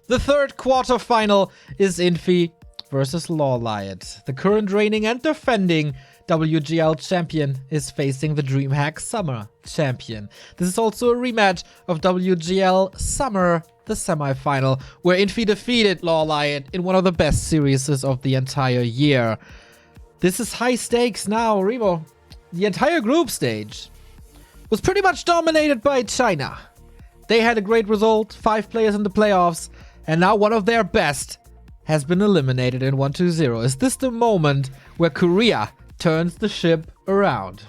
The third quarterfinal is Infy versus LawLiet. The current reigning and defending WGL champion is facing the DreamHack Summer champion. This is also a rematch of WGL Summer, the semi-final, where Infy defeated LawLiet in one of the best series of the entire year. This is high stakes now, Remo. The entire group stage was pretty much dominated by China. They had a great result, 5 players in the playoffs, and now one of their best has been eliminated in 1-2-0. Is this the moment where Korea turns the ship around?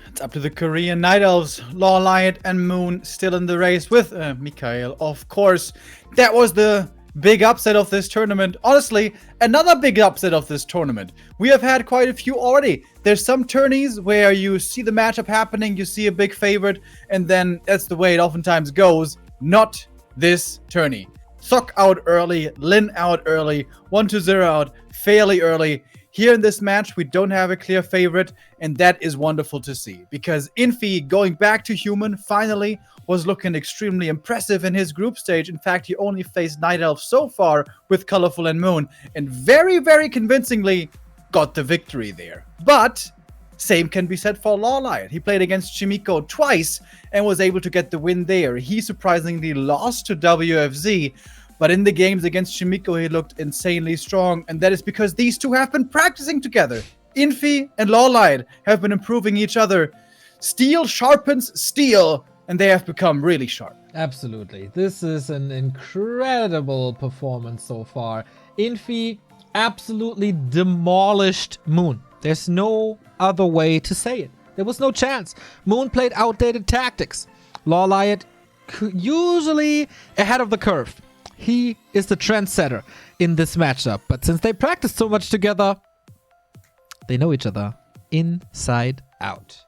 It's up to the Korean Night Elves. LawLiet and Moon still in the race with Mikhail, of course. That was the big upset of this tournament. Honestly, another big upset of this tournament. We have had quite a few already. There's some tourneys where you see the matchup happening, you see a big favorite, and then that's the way it oftentimes goes. Not this tourney. Sok out early, Lin out early, 1-2-0 out fairly early. Here in this match, we don't have a clear favorite, and that is wonderful to see. Because Infy, going back to human, finally was looking extremely impressive in his group stage. In fact, he only faced Night Elf so far with Colorful and Moon, and very, very convincingly got the victory there. But same can be said for LawLiet. He played against Chimiko twice and was able to get the win there. He surprisingly lost to WFZ, but in the games against Chimiko, he looked insanely strong, and that is because these two have been practicing together. Infy and LawLiet have been improving each other. Steel sharpens steel, and they have become really sharp. Absolutely. This is an incredible performance so far. Infy absolutely demolished Moon. There's no other way to say it. There was no chance. Moon played outdated tactics. LawLiet usually ahead of the curve. He is the trendsetter in this matchup. But since they practice so much together, they know each other inside out.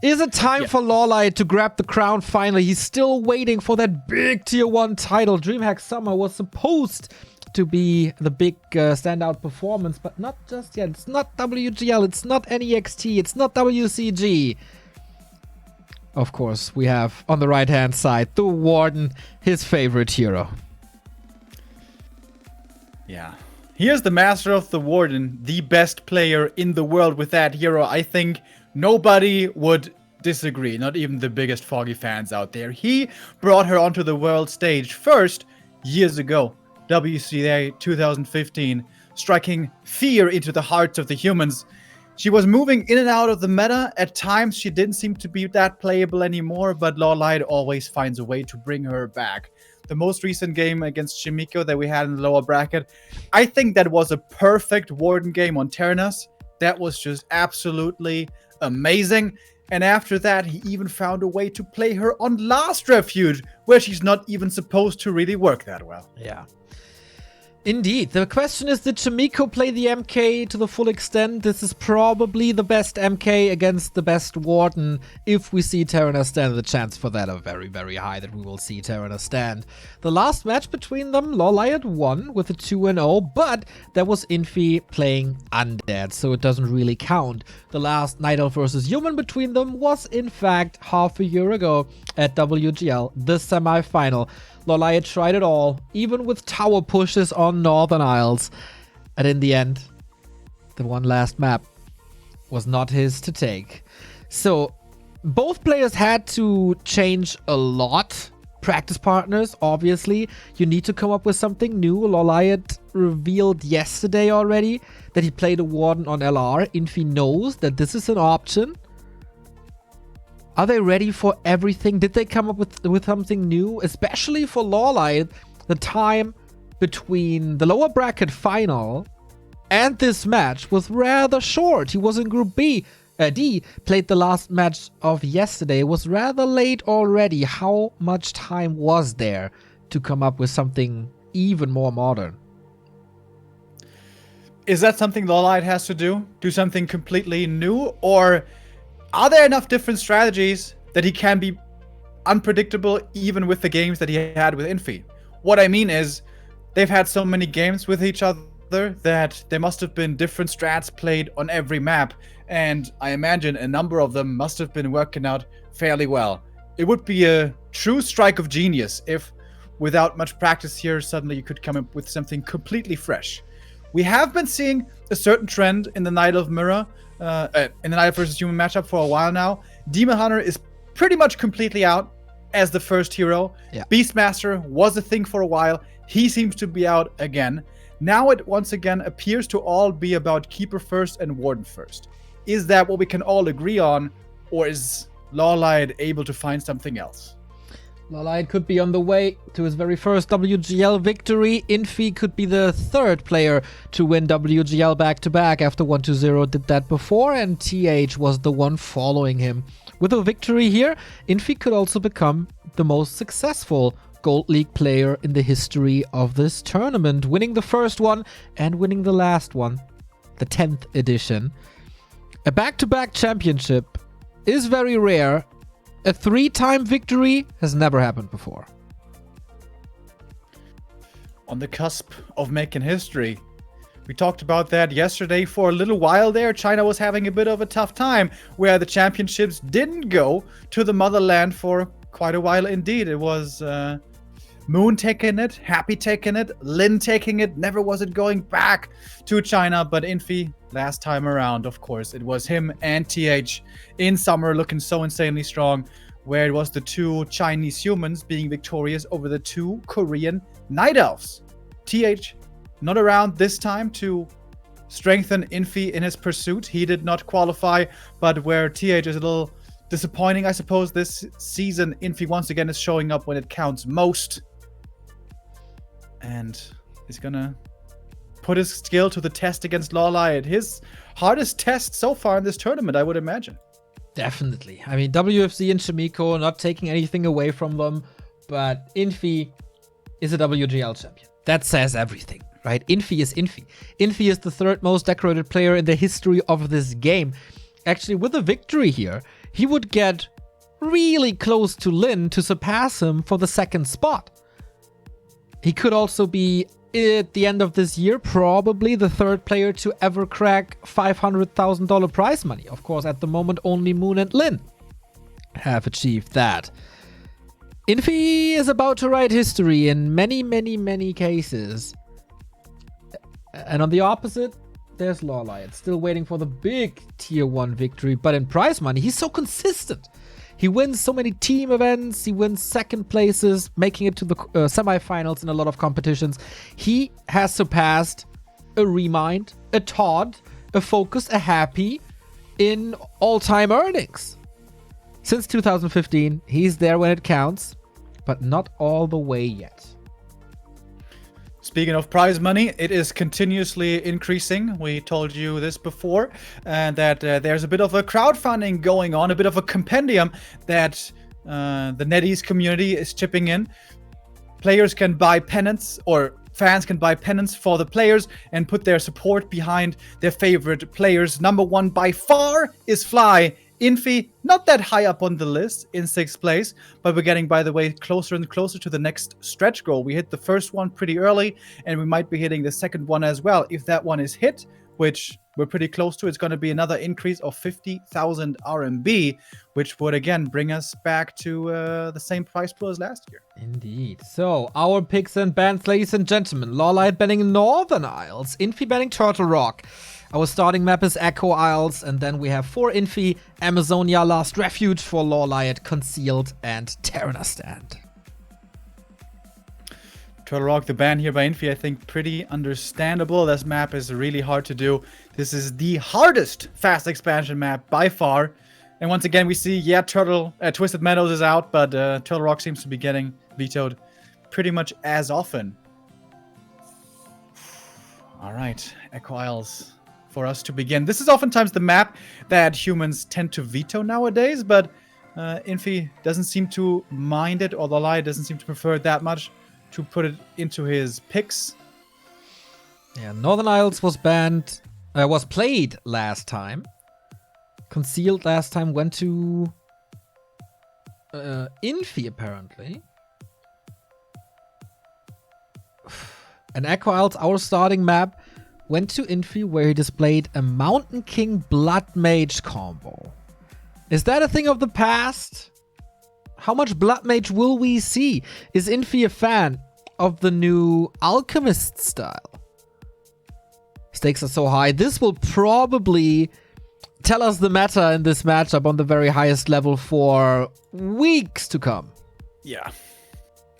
Is it time for LawLiet to grab the crown finally? He's still waiting for that big tier 1 title. DreamHack Summer was supposed to be the big standout performance, but not just yet. It's not WGL, it's not NEXT, it's not WCG. Of course, we have on the right-hand side the Warden, his favorite hero. Yeah. Here's the master of the Warden, the best player in the world with that hero. I think nobody would disagree, not even the biggest Foggy fans out there. He brought her onto the world stage first years ago, WC3R 2015, striking fear into the hearts of the humans. She was moving in and out of the meta. At times, she didn't seem to be that playable anymore, but LawLiet always finds a way to bring her back. The most recent game against Chimiko that we had in the lower bracket, I think that was a perfect Warden game on Terranas. That was just absolutely amazing. And after that, he even found a way to play her on Last Refuge, where she's not even supposed to really work that well. Yeah. Indeed. The question is, did Chimiko play the MK to the full extent? This is probably the best MK against the best Warden. If we see Terranas stand, the chance for that are very, very high that we will see Terranas stand. The last match between them, LawLiet won with a 2-0, but that was Infy playing Undead, so it doesn't really count. The last Night Elf versus Human between them was, in fact, half a year ago at WGL, the semi-final. LawLiet tried it all, even with tower pushes on Northern Isles. And in the end, the one last map was not his to take. So, both players had to change a lot. Practice partners, obviously. You need to come up with something new. LawLiet revealed yesterday already that he played a Warden on LR. Infy knows that this is an option. Are they ready for everything? Did they come up with something new? Especially for LawLiet, the time between the lower bracket final and this match was rather short. He was in Group D, played the last match of yesterday. It was rather late already. How much time was there to come up with something even more modern? Is that something LawLiet has to do? Do something completely new? Or are there enough different strategies that he can be unpredictable even with the games that he had with Infy? What I mean is, they've had so many games with each other that there must have been different strats played on every map, and I imagine a number of them must have been working out fairly well. It would be a true strike of genius if without much practice here, suddenly you could come up with something completely fresh. We have been seeing a certain trend in the Night of Mirror, in the Night versus Human matchup for a while now. Demon Hunter is pretty much completely out as the first hero. Yeah. Beastmaster was a thing for a while. He seems to be out again. Now it once again appears to all be about Keeper first and Warden first. Is that what we can all agree on, or is LawLiet able to find something else? LawLiet could be on the way to his very first WGL victory. Infy could be the third player to win WGL back-to-back after 1-0 did that before, and TH was the one following him. With a victory here, Infy could also become the most successful Gold League player in the history of this tournament, winning the first one and winning the last one, the 10th edition. A back-to-back championship is very rare. A 3-time victory has never happened before. On the cusp of making history. We talked about that yesterday for a little while there. China was having a bit of a tough time where the championships didn't go to the motherland for quite a while indeed. It was Moon taking it, Happy taking it, Lin taking it. Never was it going back to China, but Infy last time around, of course, it was him and TH in summer looking so insanely strong, where it was the two Chinese humans being victorious over the two Korean Night Elves. TH not around this time to strengthen Infy in his pursuit. He did not qualify, but where TH is a little disappointing, I suppose, this season, Infy once again is showing up when it counts most. And is gonna put his skill to the test against LawLiet. His hardest test so far in this tournament, I would imagine. Definitely. I mean, WFC and Shimiko, not taking anything away from them, but Infy is a WGL champion. That says everything, right? Infy is Infy. Infy is the third most decorated player in the history of this game. Actually, with a victory here, he would get really close to Lin to surpass him for the second spot. He could also be, at the end of this year, probably the third player to ever crack $500,000 prize money. Of course, at the moment, only Moon and Lin have achieved that. Infy is about to write history in many, many, many cases. And on the opposite, there's LawLiet, still waiting for the big tier 1 victory. But in prize money, he's so consistent. He wins so many team events, he wins second places, making it to the semifinals in a lot of competitions. He has surpassed a Remind, a Todd, a Focus, a Happy in all-time earnings. Since 2015, he's there when it counts, but not all the way yet. Speaking of prize money, it is continuously increasing. We told you this before, and that there's a bit of a crowdfunding going on, a bit of a compendium that the NetEase community is chipping in. Players can buy pennants, or fans can buy pennants for the players and put their support behind their favorite players. Number one by far is Fly. Infy, not that high up on the list in 6th place, but we're getting, by the way, closer and closer to the next stretch goal. We hit the first one pretty early, and we might be hitting the second one as well. If that one is hit, which we're pretty close to, it's going to be another increase of 50,000 RMB, which would, again, bring us back to the same price pool as last year. Indeed. So, our picks and bans, ladies and gentlemen. LawLiet banning Northern Isles, Infy banning Turtle Rock. Our starting map is Echo Isles, and then we have for Infy, Amazonia, Last Refuge, for LawLiet, Concealed, and Terranerstand. Turtle Rock, the ban here by Infy, I think pretty understandable. This map is really hard to do. This is the hardest fast expansion map by far. And once again, we see, yeah, Twisted Meadows is out, but Turtle Rock seems to be getting vetoed pretty much as often. All right, Echo Isles for us to begin. This is oftentimes the map that humans tend to veto nowadays, but Infy doesn't seem to mind it, or LawLiet doesn't seem to prefer it that much to put it into his picks. Yeah, Northern Isles was banned, was played last time. Concealed last time went to Infy, apparently. And Echo Isles, our starting map, went to Infy, where he displayed a Mountain King Blood Mage combo. Is that a thing of the past? How much Blood Mage will we see? Is Infy a fan of the new Alchemist style? Stakes are so high. This will probably tell us the meta in this matchup on the very highest level for weeks to come. Yeah,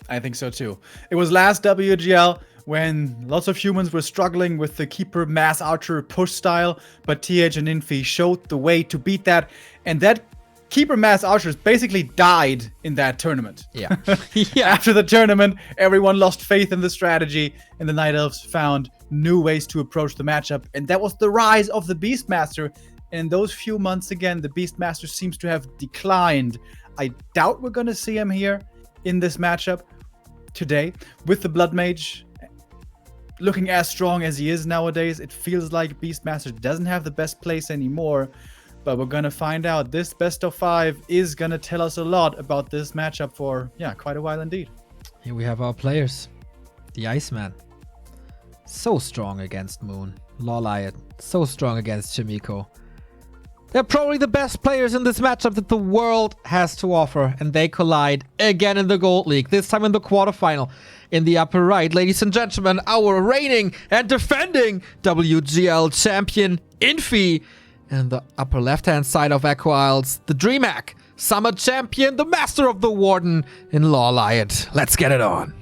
I think so too. It was last WGL when lots of humans were struggling with the Keeper Mass Archer push style, but TH and Infy showed the way to beat that, and that Keeper Mass Archers basically died in that tournament. Yeah. After the tournament, everyone lost faith in the strategy, and the Night Elves found new ways to approach the matchup, and that was the rise of the Beastmaster. And in those few months, again, the Beastmaster seems to have declined. I doubt we're going to see him here in this matchup today. With the Blood Mage looking as strong as he is nowadays, it feels like Beastmaster doesn't have the best place anymore. But we're going to find out. This best of 5 is going to tell us a lot about this matchup for, yeah, quite a while indeed. Here we have our players. The Iceman. So strong against Moon. LawLiet. So strong against Chimiko. They're probably the best players in this matchup that the world has to offer. And they collide again in the Gold League. This time in the quarterfinal. In the upper right, ladies and gentlemen, our reigning and defending WGL champion, Infy. And the upper left-hand side of Aqua Isles, the DreamHack, Summer Champion, the Master of the Warden in LawLiet. Let's get it on.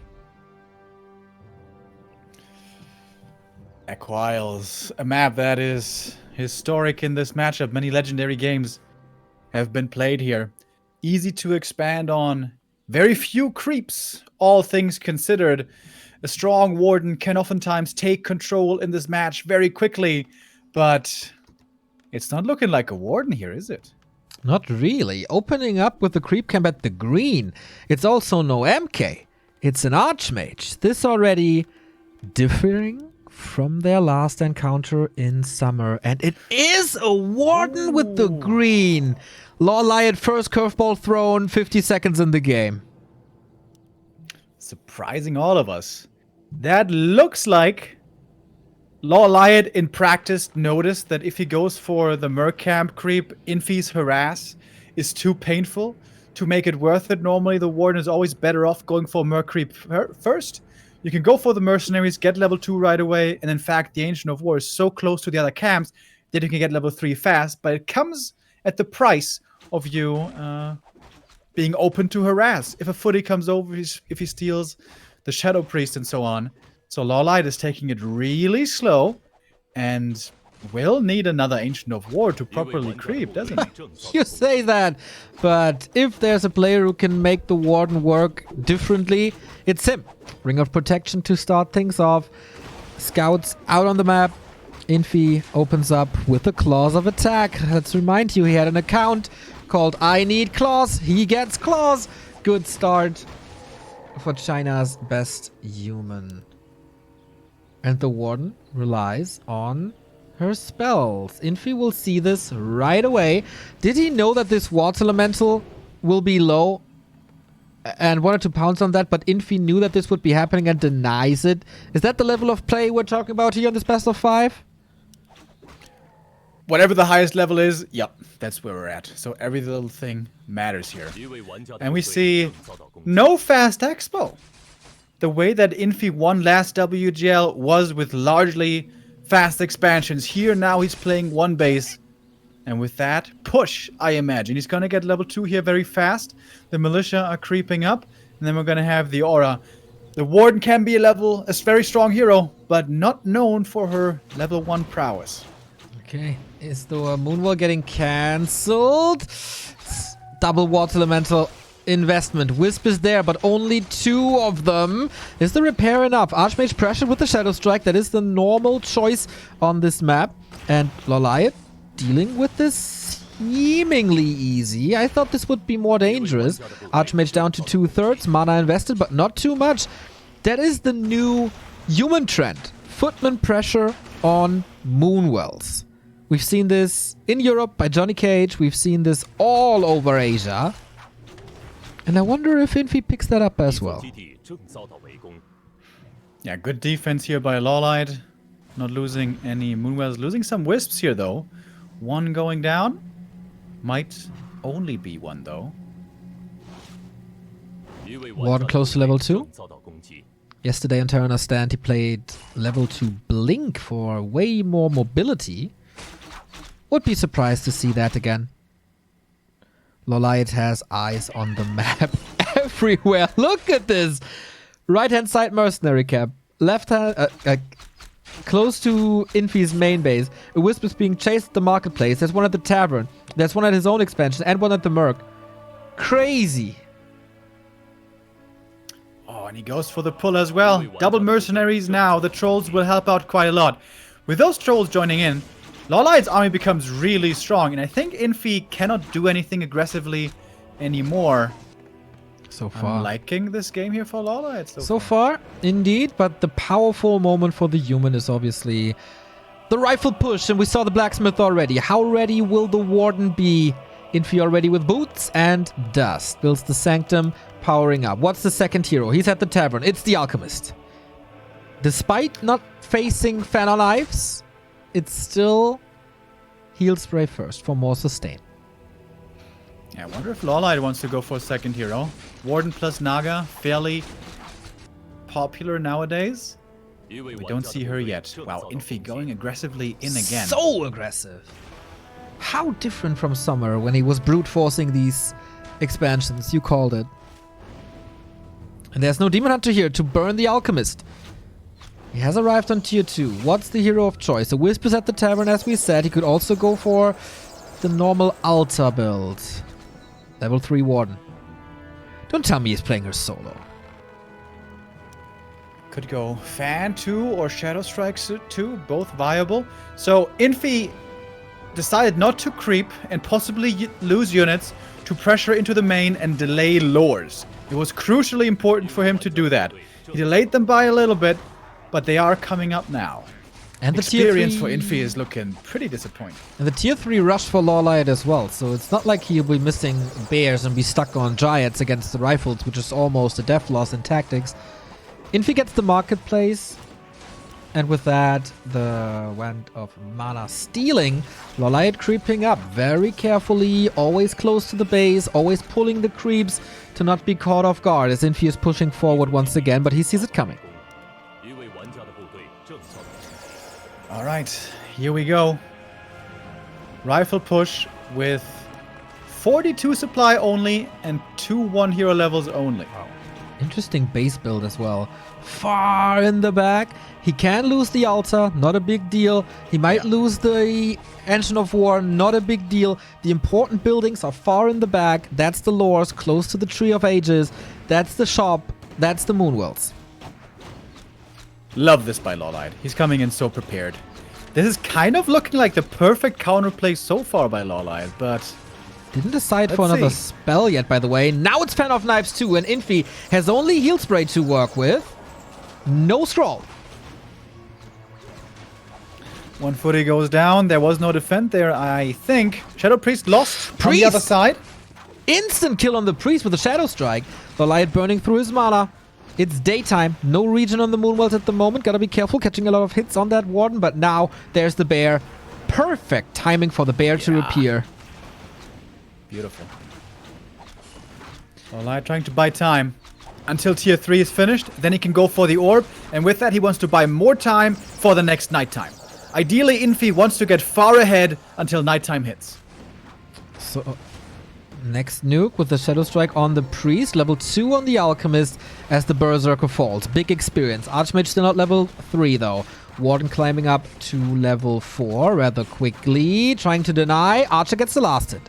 Aqua Isles, a map that is historic in this matchup. Many legendary games have been played here. Easy to expand on. Very few creeps, all things considered. A strong Warden can oftentimes take control in this match very quickly, but it's not looking like a Warden here, is it? Not really. Opening up with the creep camp at the green. It's also no MK. It's an Archmage. This already differing from their last encounter in summer. And it is a Warden with the green. LawLiet first curveball thrown, 50 seconds in the game. Surprising all of us. That looks like LawLiet in practice noticed that if he goes for the Merc Camp creep, Infy's harass is too painful to make it worth it. Normally, the Warden is always better off going for Merc creep first. You can go for the Mercenaries, get level 2 right away, and in fact, the Ancient of War is so close to the other camps that you can get level 3 fast, but it comes at the price of you being open to harass. If a footy comes over, if he steals the Shadow Priest and so on. So LawLiet is taking it really slow and will need another Ancient of War to properly creep, doesn't it? You say that, but if there's a player who can make the Warden work differently, it's him. Ring of Protection to start things off. Scouts out on the map. Infy opens up with a Claws of Attack. Let's remind you, he had an account called I Need Claws. He gets Claws. Good start for China's best human. And the Warden relies on her spells. Infy will see this right away. Did he know that this Water Elemental will be low and wanted to pounce on that, but Infy knew that this would be happening and denies it? Is that the level of play we're talking about here on this best of 5? Whatever the highest level is, yep, that's where we're at. So every little thing matters here. And we see no fast expo. The way that Infy won last WGL was with largely fast expansions. Here now he's playing one base. And with that, push, I imagine. He's going to get level 2 here very fast. The Militia are creeping up. And then we're going to have the Aura. The Warden can be a very strong hero, but not known for her level 1 prowess. Okay, is the Moonwall getting cancelled? Double Water Elemental investment. Wisp is there, but only 2 of them. Is the repair enough? Archmage pressured with the Shadow Strike. That is the normal choice on this map. And LawLiet dealing with this seemingly easy. I thought this would be more dangerous. Archmage down to 2/3. Mana invested, but not too much. That is the new human trend. Footman pressure on Moonwells. We've seen this in Europe by Johnny Cage. We've seen this all over Asia. And I wonder if Infy picks that up as well. Yeah, good defense here by LawLiet. Not losing any Moonwells. Losing some Wisps here, though. 1 going down. Might only be 1, though. Warden close to level 2. Yesterday on Terran Stand he played level 2 Blink for way more mobility. Would be surprised to see that again. LawLiet has eyes on the map everywhere. Look at this! Right hand side mercenary camp. Left hand... close to Infy's main base. A Wisp is being chased at the marketplace. There's one at the tavern. There's one at his own expansion and one at the Merc. Crazy. Oh, and he goes for the pull as well. Double mercenaries now. The trolls will help out quite a lot. With those trolls joining in, LawLiet's army becomes really strong. And I think Infy cannot do anything aggressively anymore. So far. I'm liking this game here for LawLiet so far, indeed. But the powerful moment for the human is obviously the rifle push. And we saw the blacksmith already. How ready will the warden be? Infy already with boots and dust. Builds the sanctum, powering up. What's the second hero? He's at the tavern. It's the alchemist. Despite not facing Fenner knives, it's still heal spray first for more sustain. Yeah, I wonder if LawLiet wants to go for a second hero. Warden plus Naga, fairly popular nowadays. We don't see her yet. Wow, Infy going aggressively in again. So aggressive. How different from Summer when he was brute forcing these expansions. You called it. And there's no Demon Hunter here to burn the Alchemist. He has arrived on tier 2. What's the hero of choice? The Wisp is at the tavern, as we said. He could also go for the normal altar build. Level 3 Warden. Don't tell me he's playing her solo. Could go Fan 2 or Shadow Strike 2, both viable. So Infy decided not to creep and possibly lose units to pressure into the main and delay lures. It was crucially important for him to do that. He delayed them by a little bit, but they are coming up now. And the experience tier 3 for Infy is looking pretty disappointing. And the tier 3 rush for LawLiet as well, so it's not like he'll be missing bears and be stuck on giants against the rifles, which is almost a death loss in tactics. Infy gets the marketplace, and with that, the Wand of Mana stealing. LawLiet creeping up very carefully, always close to the base, always pulling the creeps to not be caught off guard as Infy is pushing forward once again, but he sees it coming. Alright, here we go. Rifle push with 42 supply only and 2 1 hero levels only. Wow. Interesting base build as well. Far in the back. He can lose the altar, not a big deal. He might lose the Engine of War, not a big deal. The important buildings are far in the back. That's the lores, close to the Tree of Ages. That's the shop. That's the Moonwells. Love this by LawLiet. He's coming in so prepared. This is kind of looking like the perfect counterplay so far by LawLiet, but... Didn't decide for another spell yet, by the way. Now it's Fan of Knives 2, and Infy has only Heal Spray to work with. No scroll. One footy goes down. There was no defend there, I think. Shadow Priest lost on the other side. Instant kill on the Priest with a Shadow Strike. LawLiet burning through his mana. It's daytime. No region on the Moonwells at the moment. Gotta be careful catching a lot of hits on that Warden. But now there's the bear. Perfect timing for the bear to appear. Beautiful. LawLiet trying to buy time until tier 3 is finished. Then he can go for the orb. And with that, he wants to buy more time for the next nighttime. Ideally, Infy wants to get far ahead until nighttime hits. So, next nuke with the Shadow Strike on the Priest. Level 2 on the Alchemist as the Berserker falls. Big experience. Archmage still not level 3 though. Warden climbing up to level 4 rather quickly. Trying to deny. Archer gets the last hit.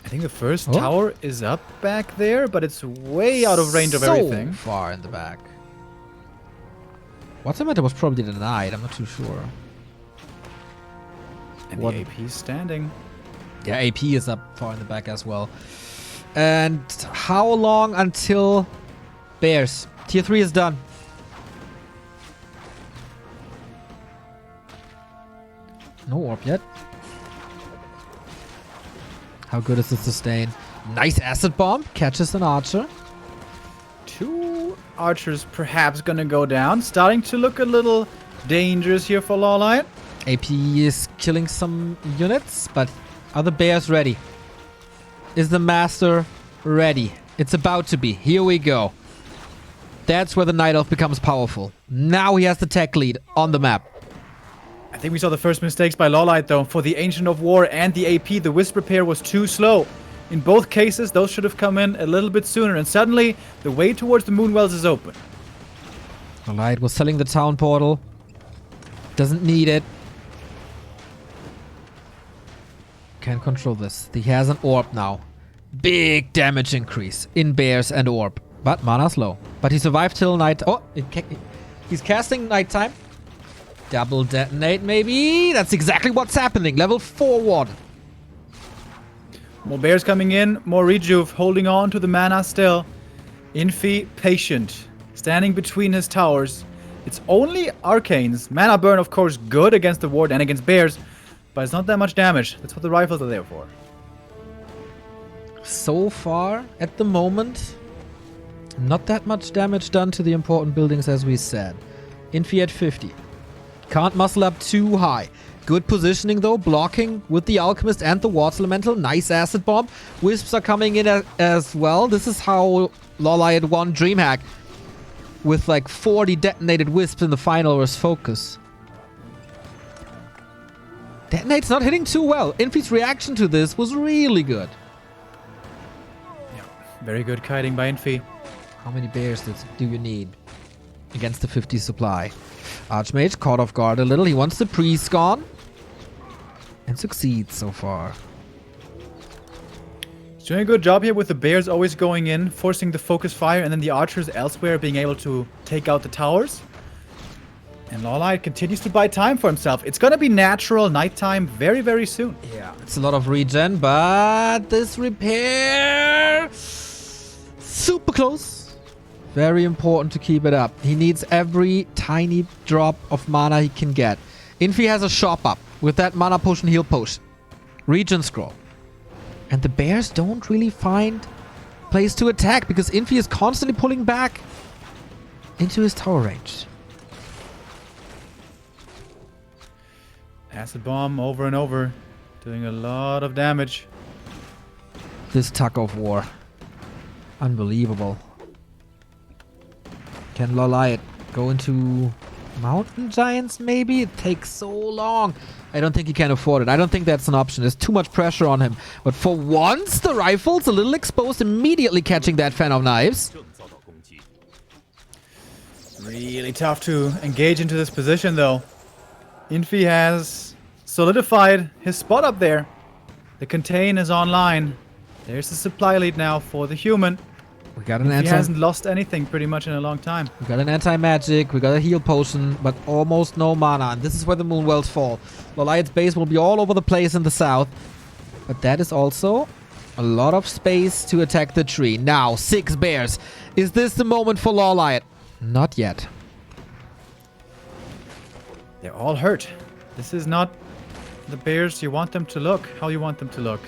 I think the first tower is up back there, but it's way out of range of everything. So far in the back. What's the matter was probably denied. I'm not too sure. And the AP is standing. Yeah, AP is up far in the back as well. And how long until Bears? Tier 3 is done. No orb yet. How good is the sustain? Nice acid bomb. Catches an archer. 2 archers perhaps gonna go down. Starting to look a little dangerous here for LawLiet. AP is killing some units, but are the bears ready? Is the master ready? It's about to be. Here we go. That's where the Night Elf becomes powerful. Now he has the tech lead on the map. I think we saw the first mistakes by LawLiet though. For the Ancient of War and the AP, the Wisp repair was too slow. In both cases, those should have come in a little bit sooner, and suddenly, the way towards the Moonwells is open. LawLiet was selling the town portal. Doesn't need it. Can't control this. He has an orb now. Big damage increase in bears and orb. But mana's low. But he survived till night. Oh, he's casting nighttime. Double detonate maybe. That's exactly what's happening. Level 4 warden. More bears coming in, more rejuve, holding on to the mana still. Infy, patient, standing between his towers. It's only arcanes. Mana burn, of course, good against the ward and against bears, but it's not that much damage. That's what the rifles are there for. So far, at the moment, not that much damage done to the important buildings as we said. Infy at 50. Can't muscle up too high. Good positioning though, blocking with the Alchemist and the Water Elemental. Nice acid bomb. Wisps are coming in as well. This is how LawLiet won DreamHack. With like 40 detonated wisps in the final was focus. Detonate's not hitting too well. Infy's reaction to this was really good. Yeah, very good kiting by Infy. How many bears do you need against the 50 supply? Archmage caught off guard a little. He wants the priest gone. And succeeds so far. He's doing a good job here with the bears always going in, forcing the focus fire, and then the archers elsewhere being able to take out the towers. And LawLiet continues to buy time for himself. It's gonna be natural nighttime very, very soon. Yeah, it's a lot of regen, but this repair... super close. Very important to keep it up. He needs every tiny drop of mana he can get. Infy has a shop up with that mana potion, heal potion. Regen scroll. And the bears don't really find place to attack because Infy is constantly pulling back into his tower range. Acid bomb over and over, doing a lot of damage. This tug of war. Unbelievable. Can LawLiet go into Mountain Giants maybe? It takes so long. I don't think he can afford it. I don't think that's an option. There's too much pressure on him. But for once, the rifle's a little exposed, immediately catching that fan of knives. Really tough to engage into this position though. Infy has solidified his spot up there. The contain is online. There's the supply lead now for the human. We got an He hasn't lost anything pretty much in a long time. We got an anti-magic, we got a heal potion, but almost no mana. And this is where the Moonwells fall. LawLiet's base will be all over the place in the south. But that is also a lot of space to attack the tree. Now, 6 bears. Is this the moment for LawLiet? Not yet. They're all hurt. This is not the bears you want them to look, how you want them to look.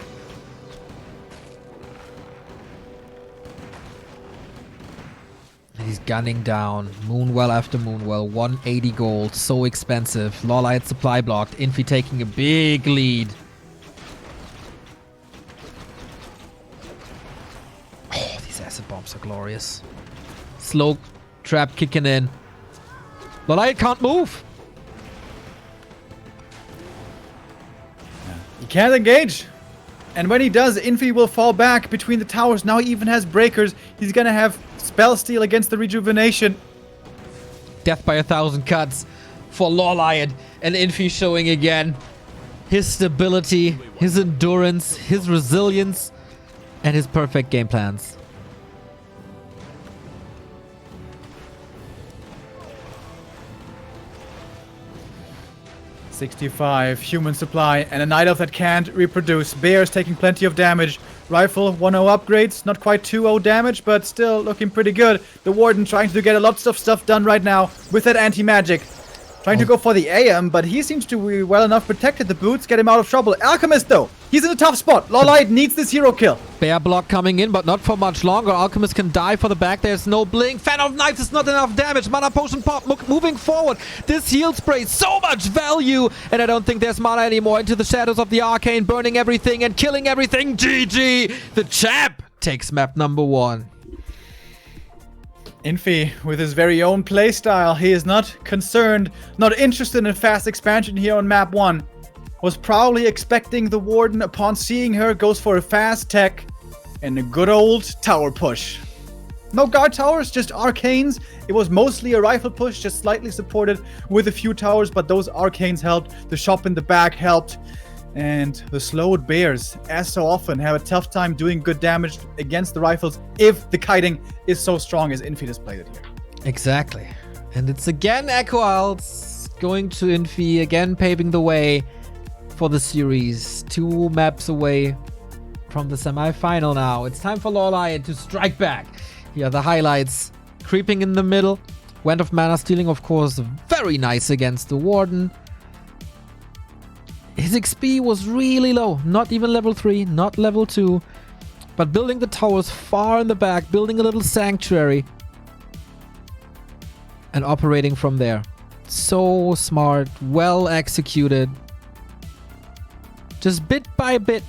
He's gunning down. Moonwell after Moonwell. 180 gold. So expensive. LawLiet supply blocked. Infy taking a big lead. Oh, these acid bombs are glorious. Slow trap kicking in. LawLiet can't move. He can't engage. And when he does, Infy will fall back between the towers. Now he even has breakers. He's gonna have spell steal against the rejuvenation. Death by 1,000 cuts for LawLiet. And Infy showing again his stability, his endurance, his resilience, and his perfect game plans. $65 human supply and a night elf that can't reproduce. Bears taking plenty of damage. Rifle 1-0 upgrades, not quite 2-0 damage, but still looking pretty good. The Warden trying to get a lot of stuff done right now with that anti-magic. Trying to go for the AM, but he seems to be well enough protected. The boots get him out of trouble. Alchemist though, he's in a tough spot. LawLiet needs this hero kill. Bear block coming in, but not for much longer. Alchemist can die for the back. There's no blink. Fan of Knives is not enough damage. Mana potion pop. Moving forward. This heal spray, so much value. And I don't think there's mana anymore. Into the shadows of the arcane, burning everything and killing everything. GG. The champ takes map number 1. Infy, with his very own playstyle, he is not concerned, not interested in fast expansion here on map 1. Was probably expecting the Warden, upon seeing her, goes for a fast tech and a good old tower push. No guard towers, just arcanes. It was mostly a rifle push, just slightly supported with a few towers, but those arcanes helped. The shop in the back helped. And the slowed bears, as so often, have a tough time doing good damage against the rifles if the kiting is so strong as Infy displayed it here. Exactly. And it's again Echo Isles going to Infy, again paving the way for the series. 2 maps away from the semi-final now. It's time for LawLiet to strike back. Here are the highlights. Creeping in the middle. Wand of Mana Stealing, of course, very nice against the Warden. His XP was really low. Not even level 3, not level 2. But building the towers far in the back, building a little sanctuary. And operating from there. So smart, well executed. Just bit by bit,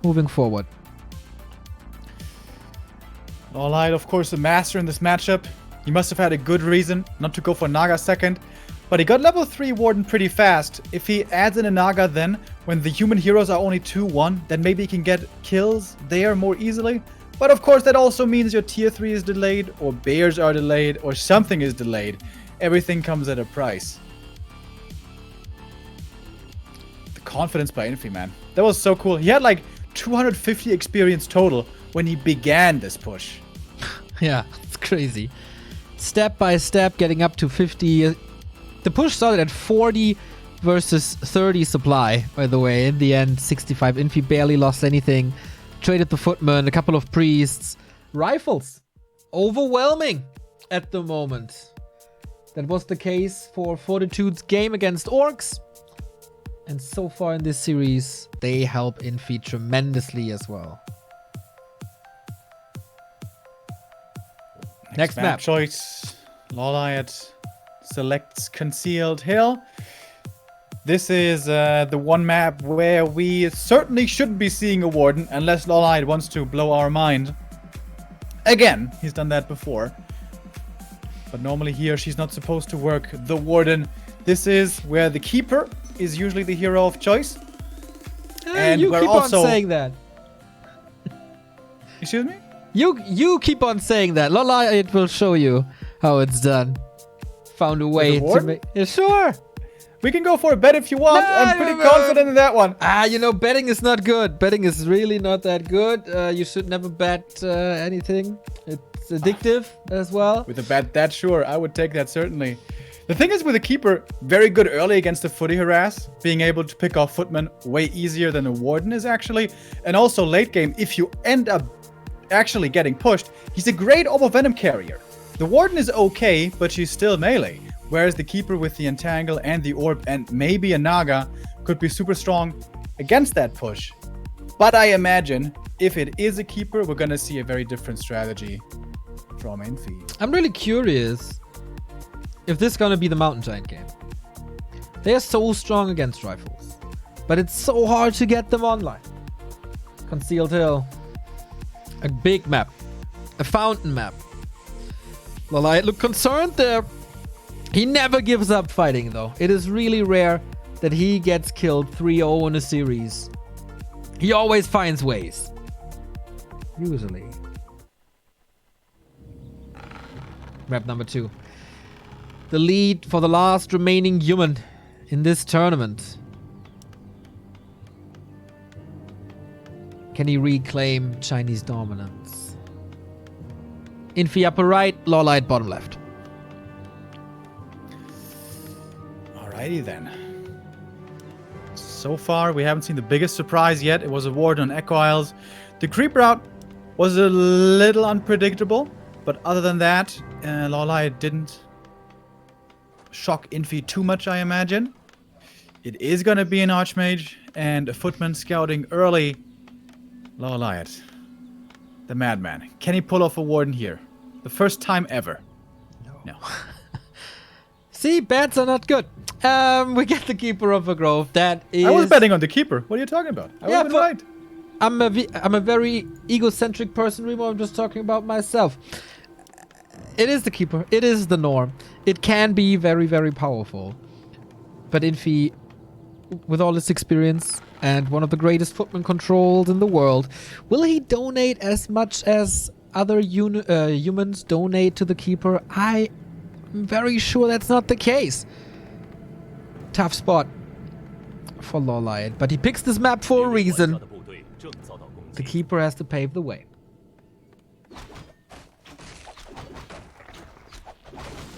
moving forward. LawLiet, of course, the master in this matchup. He must have had a good reason not to go for Naga second. But he got level 3 Warden pretty fast. If he adds in a Naga then, when the human heroes are only 2-1, then maybe he can get kills there more easily. But of course that also means your tier 3 is delayed, or bears are delayed, or something is delayed. Everything comes at a price. The confidence by Infy, man. That was so cool. He had like 250 experience total when he began this push. Yeah, it's crazy. Step by step, getting up to 50. The push started at 40 versus 30 supply, by the way. In the end, 65. Infy barely lost anything. Traded the footman, a couple of priests. Rifles. Overwhelming at the moment. That was the case for Fortitude's game against Orcs. And so far in this series, they help Infy tremendously as well. Next map choice. LawLiet selects Concealed Hill. This is the one map where we certainly shouldn't be seeing a Warden unless LawLiet wants to blow our mind. Again, he's done that before. But normally here she's not supposed to work the Warden. This is where the Keeper is usually the hero of choice. And you keep on saying that. Excuse me? You keep on saying that. LawLiet will show you how it's done. Found a way to make... Yeah, sure. We can go for a bet if you want. I'm pretty confident in that one. You know, betting is not good. Betting is really not that good. You should never bet anything. It's addictive as well. With a bet that, sure. I would take that, certainly. The thing is with the Keeper, very good early against the footy harass. Being able to pick off footmen way easier than a Warden is actually. And also late game, if you end up actually getting pushed, he's a great Orb of Venom carrier. The Warden is okay, but she's still melee. Whereas the Keeper with the Entangle and the Orb and maybe a Naga could be super strong against that push. But I imagine if it is a Keeper, we're gonna see a very different strategy from Infy. I'm really curious if this is gonna be the Mountain Giant game. They are so strong against rifles, but it's so hard to get them online. Concealed Hill. A big map. A fountain map. LawLiet look concerned there. He never gives up fighting though. It is really rare that he gets killed 3-0 in a series. He always finds ways. Usually. Map number 2. The lead for the last remaining human in this tournament. Can he reclaim Chinese dominance? Infy upper right, LawLiet bottom left. Alrighty then. So far, we haven't seen the biggest surprise yet. It was a Warden on Echo Isles. The creep route was a little unpredictable, but other than that, LawLiet didn't shock Infy too much, I imagine. It is going to be an Archmage and a Footman scouting early. LawLiet, the madman. Can he pull off a Warden here? The first time ever. No. See, bets are not good. We get the Keeper of a Grove. That is... I was betting on the Keeper. What are you talking about? I was right. I'm a very egocentric person, Remo. I'm just talking about myself. It is the keeper. It is the norm. It can be very, very powerful. But Infy, with all his experience and one of the greatest footman controls in the world, will he donate as much as other humans donate to the keeper? I'm very sure that's not the case. Tough spot for LawLiet, but he picks this map for a reason. The keeper has to pave the way.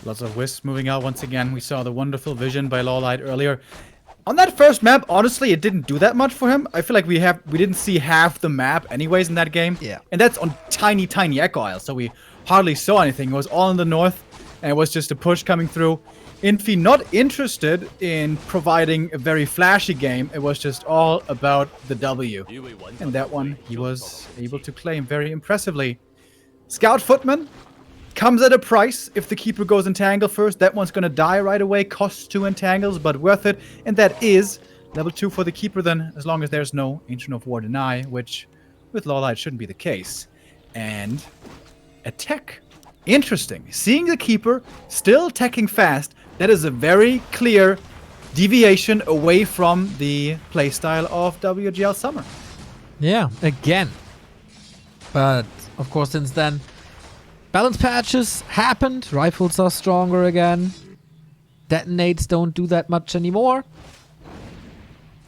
Lots of wisps moving out once again. We saw the wonderful vision by LawLiet earlier. On that first map, honestly, it didn't do that much for him. I feel like we didn't see half the map anyways in that game. Yeah. And that's on tiny, tiny Echo Isle, so we hardly saw anything. It was all in the north, and it was just a push coming through. Infy not interested in providing a very flashy game. It was just all about the W. And that one he was able to claim very impressively. Scout Footman comes at a price. If the keeper goes entangle first, that one's gonna die right away. Costs 2 entangles, but worth it. And that is level 2 for the keeper then, as long as there's no Ancient of War deny, which with LawLiet shouldn't be the case. And a tech. Interesting. Seeing the keeper still teching fast, that is a very clear deviation away from the playstyle of WGL Summer. Yeah, again. But, of course, since then, balance patches happened. Rifles are stronger again. Detonates don't do that much anymore.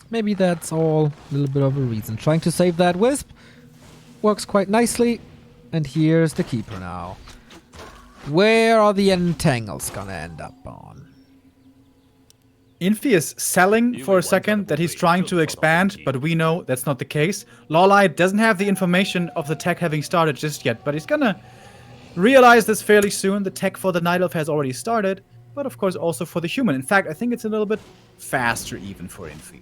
Maybe that's all a little bit of a reason. Trying to save that wisp works quite nicely. And here's the keeper now. Where are the entangles gonna end up on? Infy is selling for a second that he's trying to expand, but we know that's not the case. LawLiet doesn't have the information of the tech having started just yet, but he's gonna realize this fairly soon. The tech for the Night Elf has already started, but of course also for the human. In fact, I think it's a little bit faster even for Infy.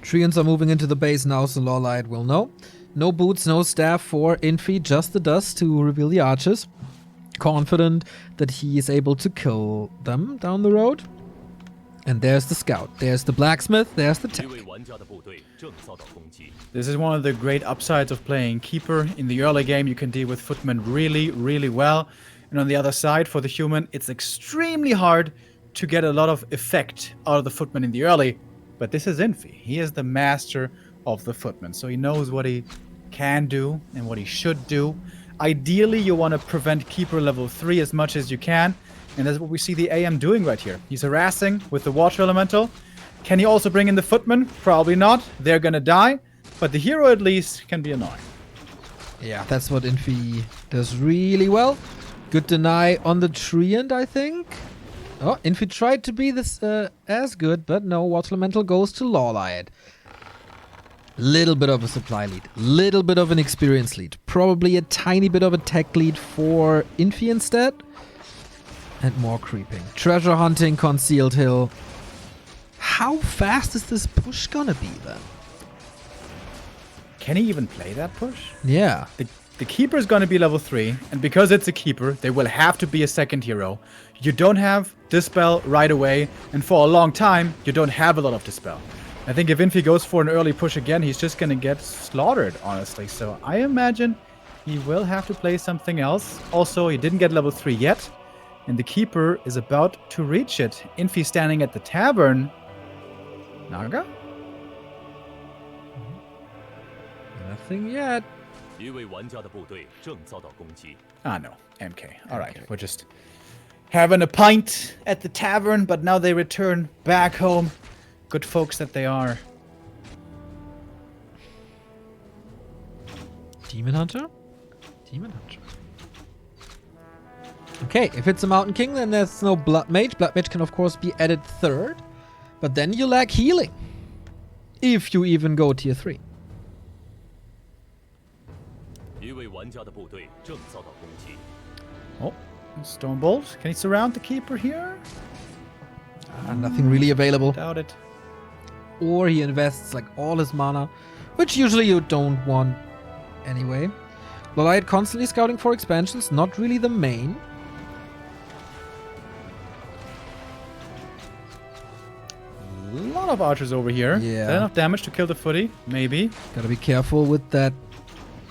Treants are moving into the base now, so LawLiet will know. No boots, no staff for Infy, just the dust to reveal the archers. Confident that he is able to kill them down the road. And there's the scout, there's the blacksmith, there's the tech. This is one of the great upsides of playing keeper. In the early game, you can deal with footmen really, really well. And on the other side, for the human, it's extremely hard to get a lot of effect out of the footman in the early. But this is Infy. He is the master of the footman, so he knows what he can do and what he should do. Ideally, you want to prevent keeper level 3 as much as you can. And that's what we see the AM doing right here. He's harassing with the water elemental. Can he also bring in the footman? Probably not. They're gonna die. But the hero at least can be annoying. Yeah, that's what Infy does really well. Good deny on the treant, I think. Oh, Infy tried to be this as good, but no, water elemental goes to LawLiet. Little bit of a supply lead, little bit of an experience lead, probably a tiny bit of a tech lead for Infy instead, and more creeping. Treasure hunting, concealed hill. How fast is this push gonna be then? Can he even play that push? Yeah. The keeper is gonna be level 3, and because it's a keeper, there will have to be a second hero. You don't have Dispel right away, and for a long time, you don't have a lot of Dispel. I think if Infy goes for an early push again, he's just gonna get slaughtered, honestly. So I imagine he will have to play something else. Also, he didn't get level 3 yet, and the keeper is about to reach it. Infy standing at the tavern. Naga? Nothing yet. Ah, no. MK. Alright, we're just having a pint at the tavern, but now they return back home. Good folks that they are. Demon Hunter? Demon Hunter. Okay, if it's a Mountain King, then there's no Blood Mage. Blood Mage can, of course, be added third. But then you lack healing. If you even go tier 3. Oh, Stormbolt. Can he surround the keeper here? Nothing really available. Doubt it. Or he invests like all his mana, which usually you don't want anyway. LawLiet constantly scouting for expansions, not really the main. A lot of archers over here. Yeah. Is that enough damage to kill the footy? Maybe. Gotta be careful with that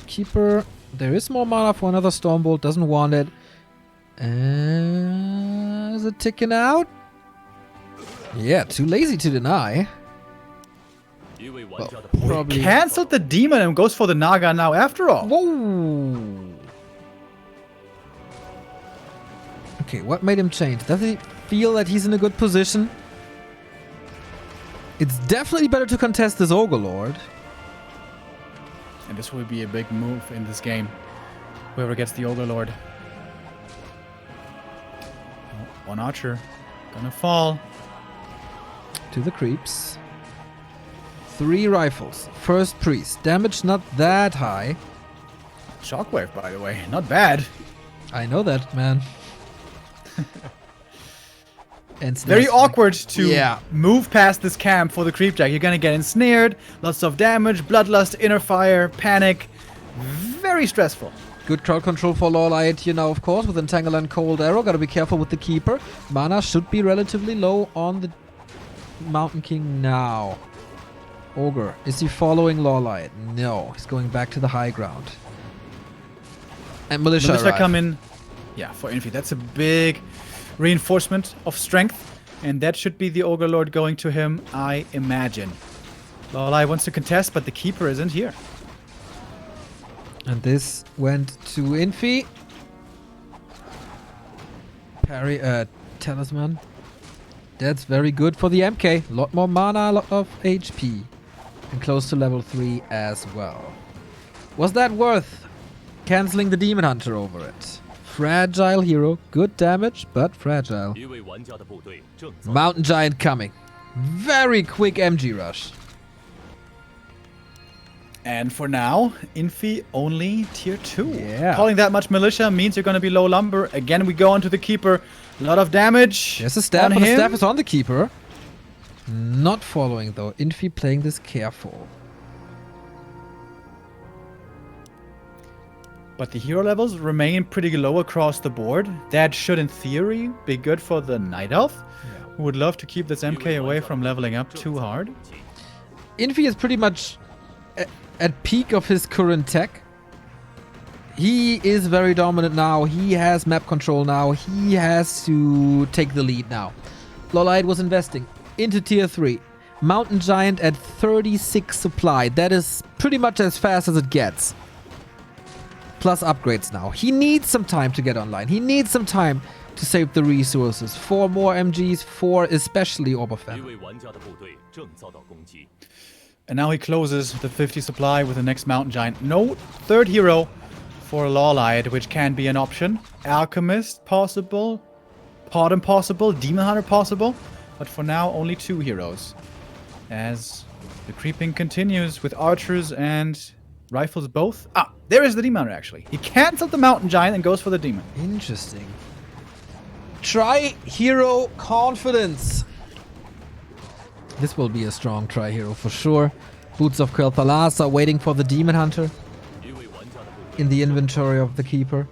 keeper. There is more mana for another Stormbolt. Doesn't want it. Is it ticking out? Yeah, too lazy to deny. Well, probably. Cancelled the demon and goes for the Naga now after all. Whoa! Okay, what made him change? Does he feel that he's in a good position? It's definitely better to contest this Ogre Lord. And this will be a big move in this game. Whoever gets the Ogre Lord. Oh, one archer. Gonna fall. To the creeps. 3 rifles. First priest. Damage not that high. Shockwave, by the way. Not bad. I know that, man. And very awkward to Yeah. move past this camp for the creepjack. You're gonna get ensnared. Lots of damage. Bloodlust, inner fire, panic. Very stressful. Good crowd control for LawLiet, you know, of course, with Entangle and Cold Arrow. Gotta be careful with the Keeper. Mana should be relatively low on the Mountain King now. Ogre. Is he following LawLiet? No. He's going back to the high ground. And Militia arrive. come in. Yeah, for Infy. That's a big reinforcement of strength. And that should be the Ogre Lord going to him, I imagine. LawLiet wants to contest, but the Keeper isn't here. And this went to Infy. Parry, Talisman. That's very good for the MK. A lot more mana, a lot of HP. And close to level 3 as well. Was that worth cancelling the Demon Hunter over it? Fragile hero. Good damage, but fragile. Mountain Giant coming. Very quick MG rush. And for now, Infy only tier 2. Yeah. Calling that much militia means you're going to be low lumber. Again, we go on to the Keeper. A lot of damage. There's a staff, on but the him. staff is on the Keeper. Not following though. Infy playing this careful. But the hero levels remain pretty low across the board. That should, in theory, be good for the Night Elf, who would love to keep this MK away from leveling up too hard. Infy is pretty much at peak of his current tech. He is very dominant now. He has map control now. He has to take the lead now. LawLiet was investing into tier 3. Mountain Giant at 36 supply. That is pretty much as fast as it gets. Plus upgrades now. He needs some time to get online. He needs some time to save the resources. 4 more MGs, 4 especially Oberfan. And now he closes the 50 supply with the next Mountain Giant. No third hero for LawLiet, which can be an option. Alchemist possible. Pardon possible. Demon Hunter possible. But for now, only 2 heroes. As the creeping continues with archers and rifles both. Ah, there is the Demon Hunter, actually. He cancelled the Mountain Giant and goes for the Demon. Interesting. Tri-hero confidence. This will be a strong tri-hero for sure. Boots of Quel'Thalas are waiting for the Demon Hunter. In the inventory of the Keeper.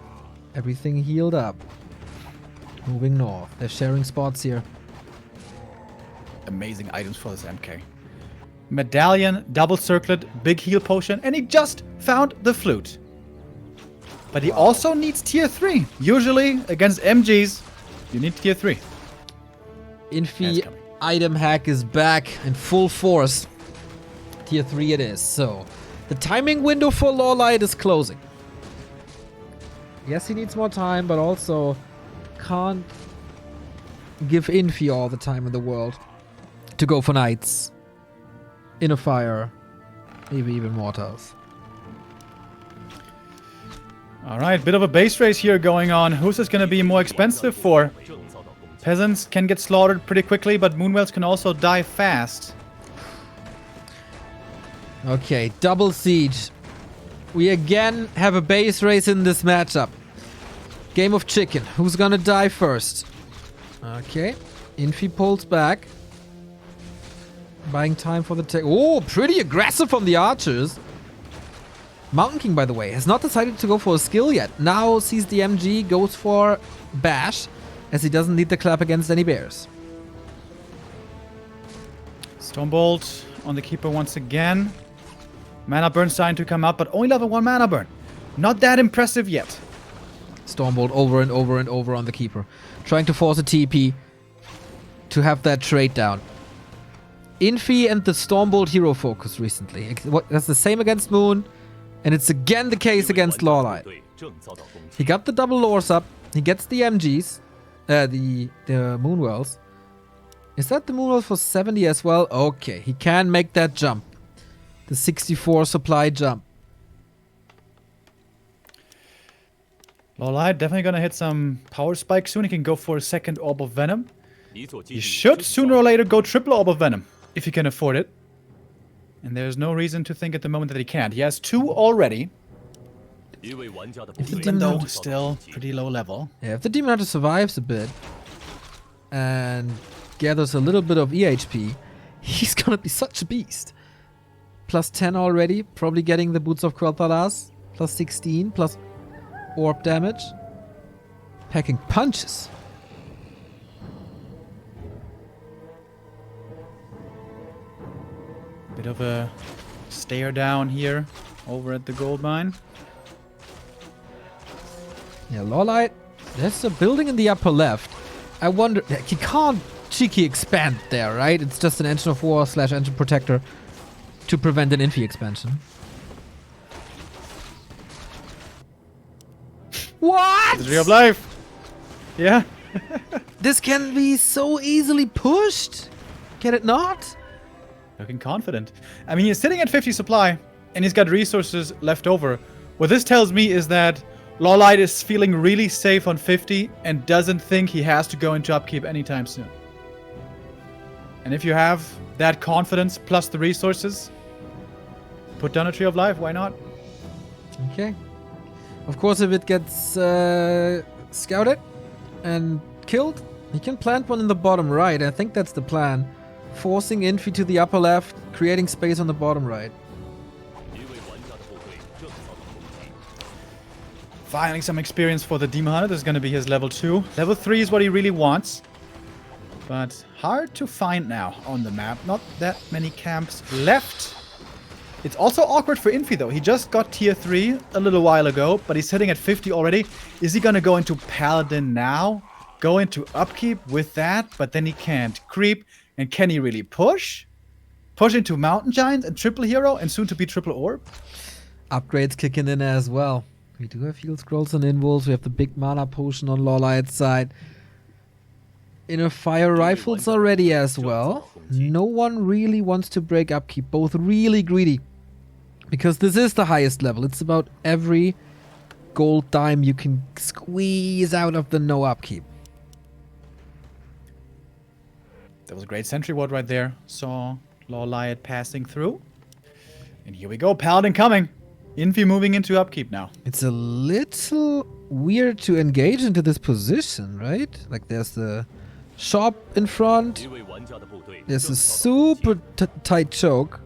Everything healed up. Moving north. They're sharing spots here. Amazing items for this MK. Medallion, double circlet, big heal potion, and he just found the flute. But he also needs tier 3. Usually, against MGs, you need tier 3. Infy item hack is back in full force. Tier 3 it is. So, the timing window for LawLiet is closing. Yes, he needs more time, but also can't give Infy all the time in the world to go for knights. Inner fire, maybe even mortals. Alright, bit of a base race here going on. Who's this going to be more expensive for? Peasants can get slaughtered pretty quickly, but Moonwells can also die fast. Okay, double siege. We again have a base race in this matchup. Game of chicken. Who's gonna die first? Okay, Infy pulls back. Buying time for the tech. Oh, pretty aggressive from the archers. Mountain King, by the way, has not decided to go for a skill yet. Now sees the MG, goes for bash, as he doesn't need the clap against any bears. Stormbolt on the Keeper once again. Mana burn starting to come up, but only level 1 mana burn. Not that impressive yet. Stormbolt over and over and over on the Keeper. Trying to force a TP to have that trade down. Infy and the Stormbolt hero focus recently. That's the same against Moon, and it's again the case against LawLiet. He got the double lores up. He gets the MGs. The Moonwells. Is that the Moonwell for 70 as well? Okay, he can make that jump. The 64 supply jump. LawLiet definitely gonna hit some power spike soon. He can go for a second Orb of Venom. He should sooner or later go triple Orb of Venom, if he can afford it. And there's no reason to think at the moment that he can't. He has 2 already. Even though still pretty low level. Yeah, if the Demon Hunter survives a bit and gathers a little bit of EHP, he's gonna be such a beast. Plus 10 already, probably getting the Boots of Quel'Thalas. Plus 16, plus orb damage. Packing punches. Bit of a stare down here over at the gold mine. Yeah, LawLiet, there's a building in the upper left. I wonder, he can't cheeky expand there, right? It's just an Engine of War / Engine Protector to prevent an Infy expansion. What? The Tree of Life. Yeah. This can be so easily pushed. Can it not? Looking confident. I mean, he's sitting at 50 supply, and he's got resources left over. What this tells me is that LawLiet is feeling really safe on 50 and doesn't think he has to go into upkeep anytime soon. And if you have that confidence plus the resources, put down a Tree of Life, why not? Okay. Of course, if it gets scouted and killed, he can plant one in the bottom right. I think that's the plan. Forcing Infy to the upper left, creating space on the bottom right. Finding some experience for the Demon Hunter. This is going to be his level 2. Level 3 is what he really wants. But hard to find now on the map. Not that many camps left. It's also awkward for Infy though. He just got tier 3 a little while ago, but he's sitting at 50 already. Is he going to go into Paladin now? Go into upkeep with that, but then he can't creep. And can he really push? Push into Mountain Giant and triple hero and soon to be triple orb? Upgrades kicking in as well. We do have heal scrolls and invulns. We have the big mana potion on LawLiet's side. Inner fire rifles are ready as well. No one really wants to break upkeep. Both really greedy. Because this is the highest level. It's about every gold dime you can squeeze out of the no upkeep. That was a great sentry ward right there. Saw LawLiet passing through. And here we go. Paladin coming. Infy moving into upkeep now. It's a little weird to engage into this position, right? Like there's the shop in front. There's a super tight choke.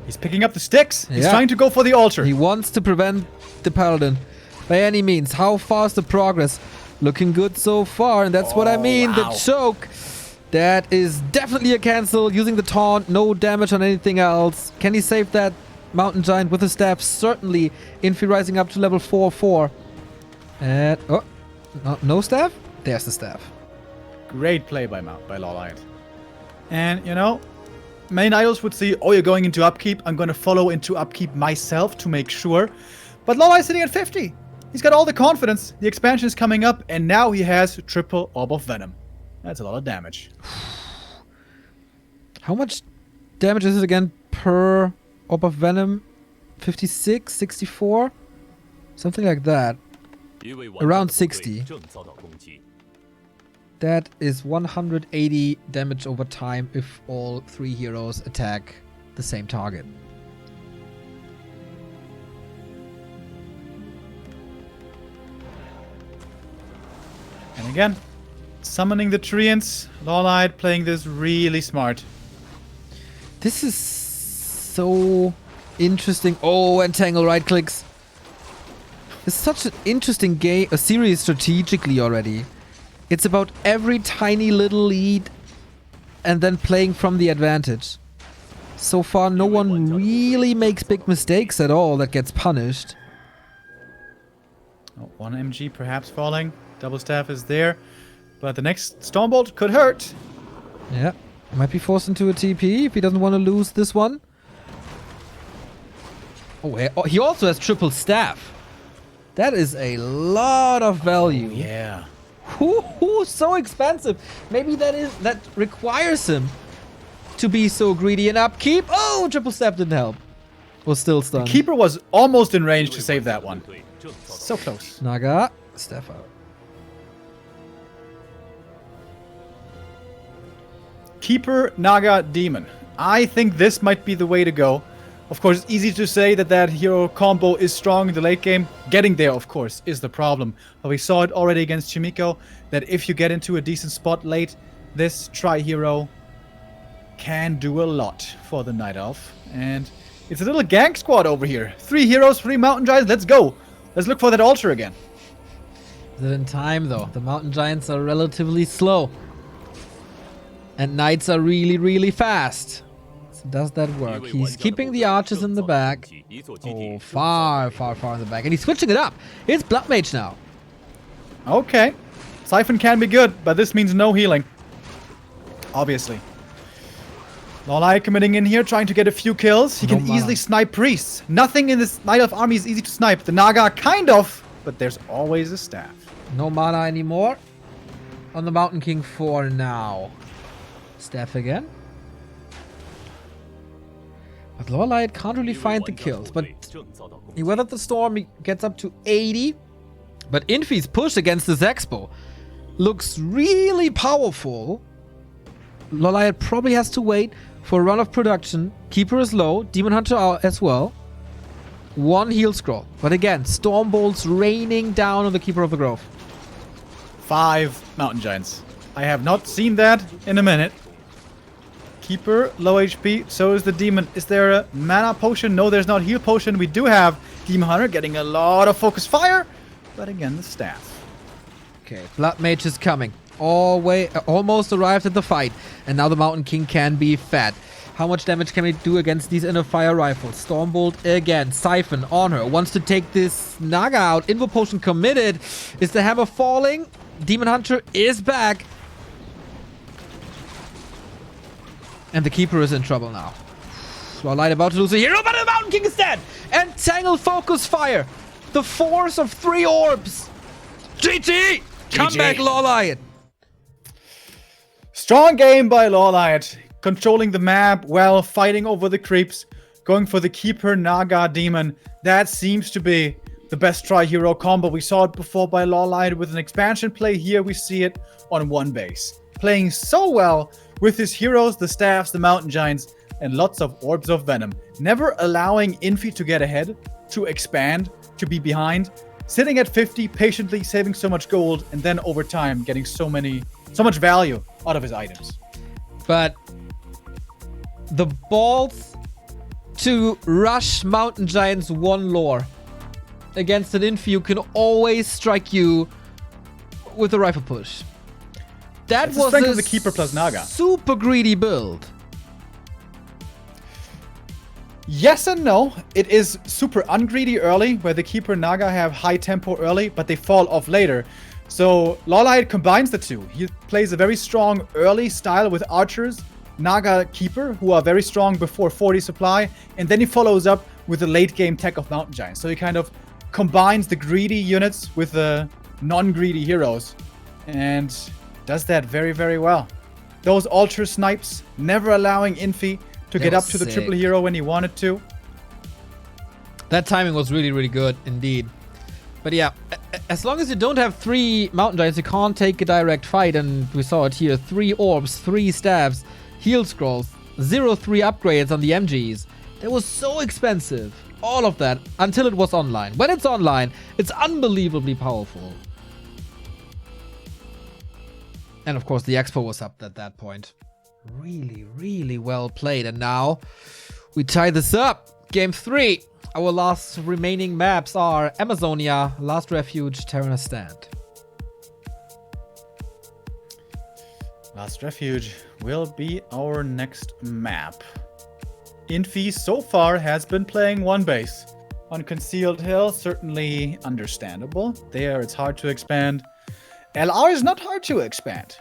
He's picking up the sticks. He's trying to go for the altar. He wants to prevent the Paladin by any means. How far is the progress? Looking good so far, and that's what I mean. Wow. The choke. That is definitely a cancel. Using the taunt, no damage on anything else. Can he save that Mountain Giant with the staff? Certainly. Infy rising up to level 4/4. And no staff? There's the staff. Great play by LawLiet. And you know, many idols would say, "Oh, you're going into upkeep. I'm going to follow into upkeep myself to make sure." But LawLiet's sitting at 50. He's got all the confidence. The expansion is coming up, and now he has triple Orb of Venom. That's a lot of damage. How much damage is it again per Orb of Venom? 56, 64? Something like that. Around 60. That is 180 damage over time if all 3 heroes attack the same target. And again, summoning the Treants. LawLiet playing this really smart. This is so interesting. Oh, Entangle right clicks. It's such an interesting game, a series strategically already. It's about every tiny little lead and then playing from the advantage. So far, no one really makes big mistakes at all that gets punished. Oh, one MG perhaps falling. Double staff is there. But the next Stormbolt could hurt. Yeah, might be forced into a TP if he doesn't want to lose this one. Oh, he also has triple staff. That is a lot of value. Yeah. So expensive. Maybe that requires him to be so greedy and upkeep. Oh, triple staff didn't help. Was still stunned. The keeper was almost in range to save that one. So close. Naga, staff out. Keeper, Naga, Demon. I think this might be the way to go. Of course, it's easy to say that hero combo is strong in the late game. Getting there, of course, is the problem. But we saw it already against Chimiko, that if you get into a decent spot late, this tri-hero can do a lot for the Night Elf. And it's a little gang squad over here. 3 heroes, 3 mountain giants, let's go. Let's look for that altar again. Is it in time, though? The mountain giants are relatively slow. And knights are really, really fast. So does that work? He's keeping the archers in the back. Oh, far in the back. And he's switching it up. It's Blood Mage now. Okay. Siphon can be good, but this means no healing. Obviously. LawLiet committing in here, trying to get a few kills. He can easily snipe priests. Nothing in this Night Elf army is easy to snipe. The Naga, kind of, but there's always a staff. No mana anymore. On the Mountain King for now. Staff again. But LawLiet can't really find the kills. But he weathered the storm. He gets up to 80. But Infy's push against this Expo looks really powerful. LawLiet probably has to wait for a run of production. Keeper is low. Demon Hunter out as well. 1 heal scroll. But again, storm bolts raining down on the Keeper of the Grove. 5 mountain giants. I have not seen that in a minute. Keeper, low HP, so is the demon. Is there a mana potion? No, there's not heal potion. We do have Demon Hunter getting a lot of focus fire, but again, the staff. Okay, Blood Mage is coming. Almost arrived at the fight, and now the Mountain King can be fed. How much damage can we do against these inner fire rifles? Stormbolt again, Siphon on her, wants to take this Naga out. Invo Potion committed. Is the hammer falling? Demon Hunter is back. And the Keeper is in trouble now. LawLiet about to lose a hero, but the Mountain King is dead! And Tangle Focus Fire! The force of 3 orbs! GG! Come back, LawLiet! Strong game by LawLiet. Controlling the map well, fighting over the creeps, going for the Keeper, Naga, Demon. That seems to be the best tri-hero combo. We saw it before by LawLiet with an expansion play. Here we see it on one base. Playing so well with his heroes, the staffs, the mountain giants, and lots of orbs of venom. Never allowing Infy to get ahead, to expand, to be behind. Sitting at 50, patiently saving so much gold, and then over time getting so much value out of his items. But the balls to rush mountain giants 1 lore against an Infy who can always strike you with a rifle push. That was strength of the Keeper plus Naga. Super greedy build. Yes and no. It is super ungreedy early, where the Keeper Naga have high tempo early, but they fall off later. So LawLiet combines the two. He plays a very strong early style with archers, Naga Keeper, who are very strong before 40 supply, and then he follows up with a late game tech of mountain giants. So he kind of combines the greedy units with the non-greedy heroes, and does that very, very well. Those altar snipes, never allowing Infy to get up to the triple hero when he wanted to. That timing was really, really good indeed. But yeah, as long as you don't have 3 mountain giants, you can't take a direct fight. And we saw it here. 3 orbs, 3 staves, heal scrolls, 0-3 upgrades on the MGs. That was so expensive. All of that until it was online. When it's online, it's unbelievably powerful. And of course, the Expo was up at that point. Really, really well played. And now we tie this up. Game 3. Our last remaining maps are Amazonia, Last Refuge, Terraner Stand. Last Refuge will be our next map. Infy so far has been playing one base. On Concealed Hill, certainly understandable. There, it's hard to expand. LR is not hard to expand.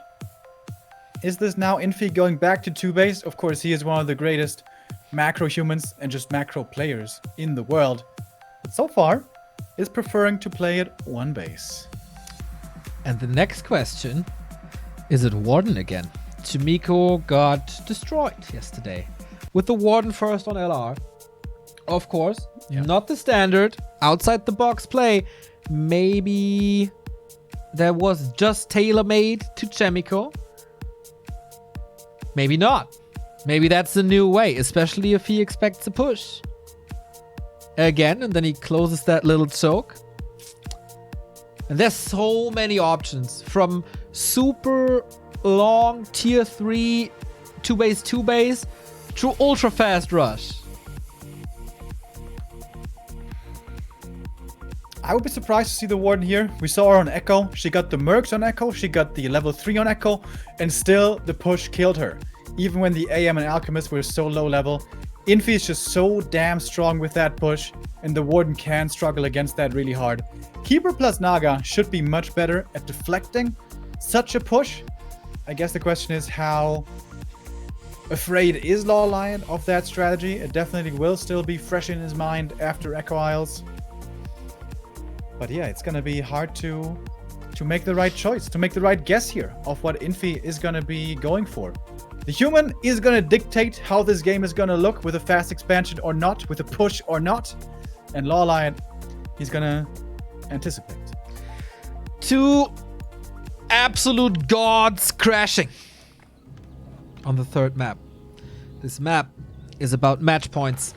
Is this now Infy going back to 2 base? Of course, he is one of the greatest macro humans and just macro players in the world. But so far, is preferring to play it 1 base. And the next question, is it Warden again? Chimiko got destroyed yesterday with the Warden first on LR. Of course, not the standard, outside the box play. Maybe there was just tailor-made to Chimiko. Maybe not. Maybe that's the new way, especially if he expects a push. Again, and then he closes that little choke. And there's so many options. From super long tier 3 2 base to ultra fast rush. I would be surprised to see the Warden here. We saw her on Echo. She got the Mercs on Echo. She got the level 3 on Echo. And still, the push killed her. Even when the AM and Alchemist were so low level. Infy is just so damn strong with that push. And the Warden can struggle against that really hard. Keeper plus Naga should be much better at deflecting such a push. I guess the question is, how afraid is LawLiet of that strategy? It definitely will still be fresh in his mind after Echo Isles. But yeah, it's gonna be hard to make the right choice, to make the right guess here of what Infy is gonna be going for. The human is gonna dictate how this game is gonna look with a fast expansion or not, with a push or not. And LawLiet, he's gonna anticipate. 2 absolute gods crashing on the 3rd map. This map is about match points.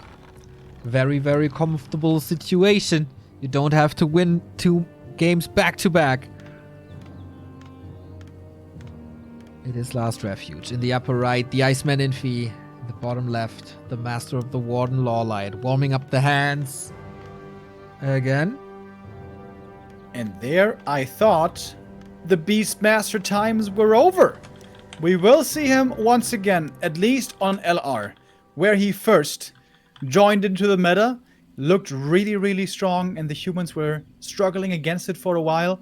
Very, very comfortable situation. You don't have to win 2 games back to back. It is Last Refuge. In the upper right, the Iceman Infy. In the bottom left, the Master of the Warden LawLiet. Warming up the hands. Again. And there, I thought the Beastmaster times were over. We will see him once again, at least on LR, where he first joined into the meta. Looked really, really strong, and the humans were struggling against it for a while.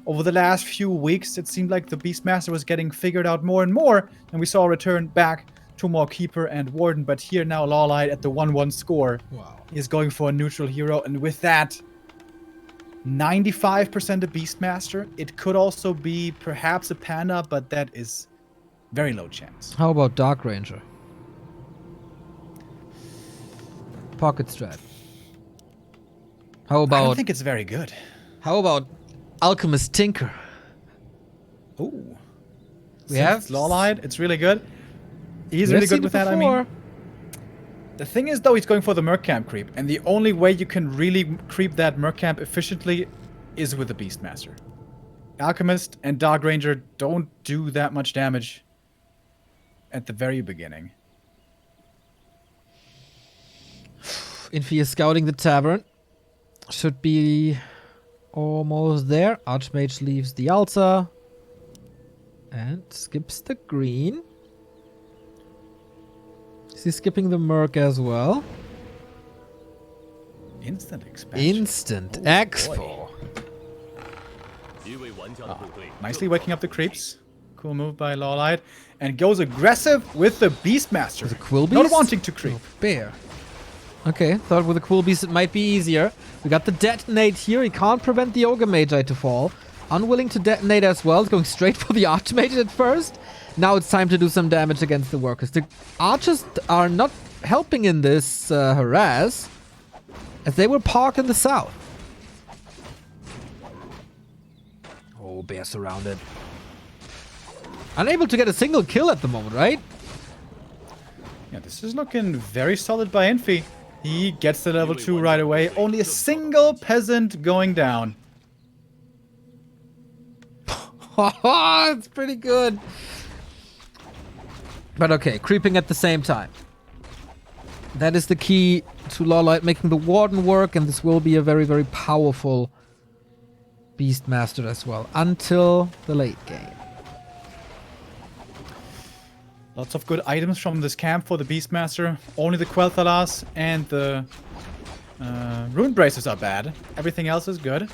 Over the last few weeks, it seemed like the Beastmaster was getting figured out more and more, and we saw a return back to more Keeper and Warden. But here now, LawLiet at the 1-1 score is going for a neutral hero, and with that, 95% a Beastmaster. It could also be perhaps a Panda, but that is very low chance. How about Dark Ranger? Pocket Strat. How about... I don't think it's very good. How about Alchemist Tinker? Ooh. We have LawLiet. It's really good. He's really good with that, I mean. The thing is, though, he's going for the Merc Camp creep. And the only way you can really creep that Merc Camp efficiently is with the Beastmaster. Alchemist and Dark Ranger don't do that much damage at the very beginning. Infy is scouting the tavern. Should be almost there. Archmage leaves the altar. And skips the green. Is he skipping the Merc as well? Instant expansion. Instant Expo. Nicely waking up the creeps. Cool move by LawLiet. And goes aggressive with the Beastmaster. With a Quill Beast? Not wanting to creep. Oh, bear. Okay, thought with a Quill Beast it might be easier. We got the detonate here. He can't prevent the Ogre Magi to fall. Unwilling to detonate as well. He's going straight for the Archmage at first. Now it's time to do some damage against the workers. The archers are not helping in this harass, as they will park in the south. Oh, bear surrounded. Unable to get a single kill at the moment, right? Yeah, this is looking very solid by Infy. He gets the level 2 right away. Only a single peasant going down. It's pretty good. But okay, creeping at the same time. That is the key to LawLiet making the Warden work, and this will be a very, very powerful Beastmaster as well, until the late game. Lots of good items from this camp for the Beastmaster. Only the Quel'Thalas and the Rune Braces are bad. Everything else is good.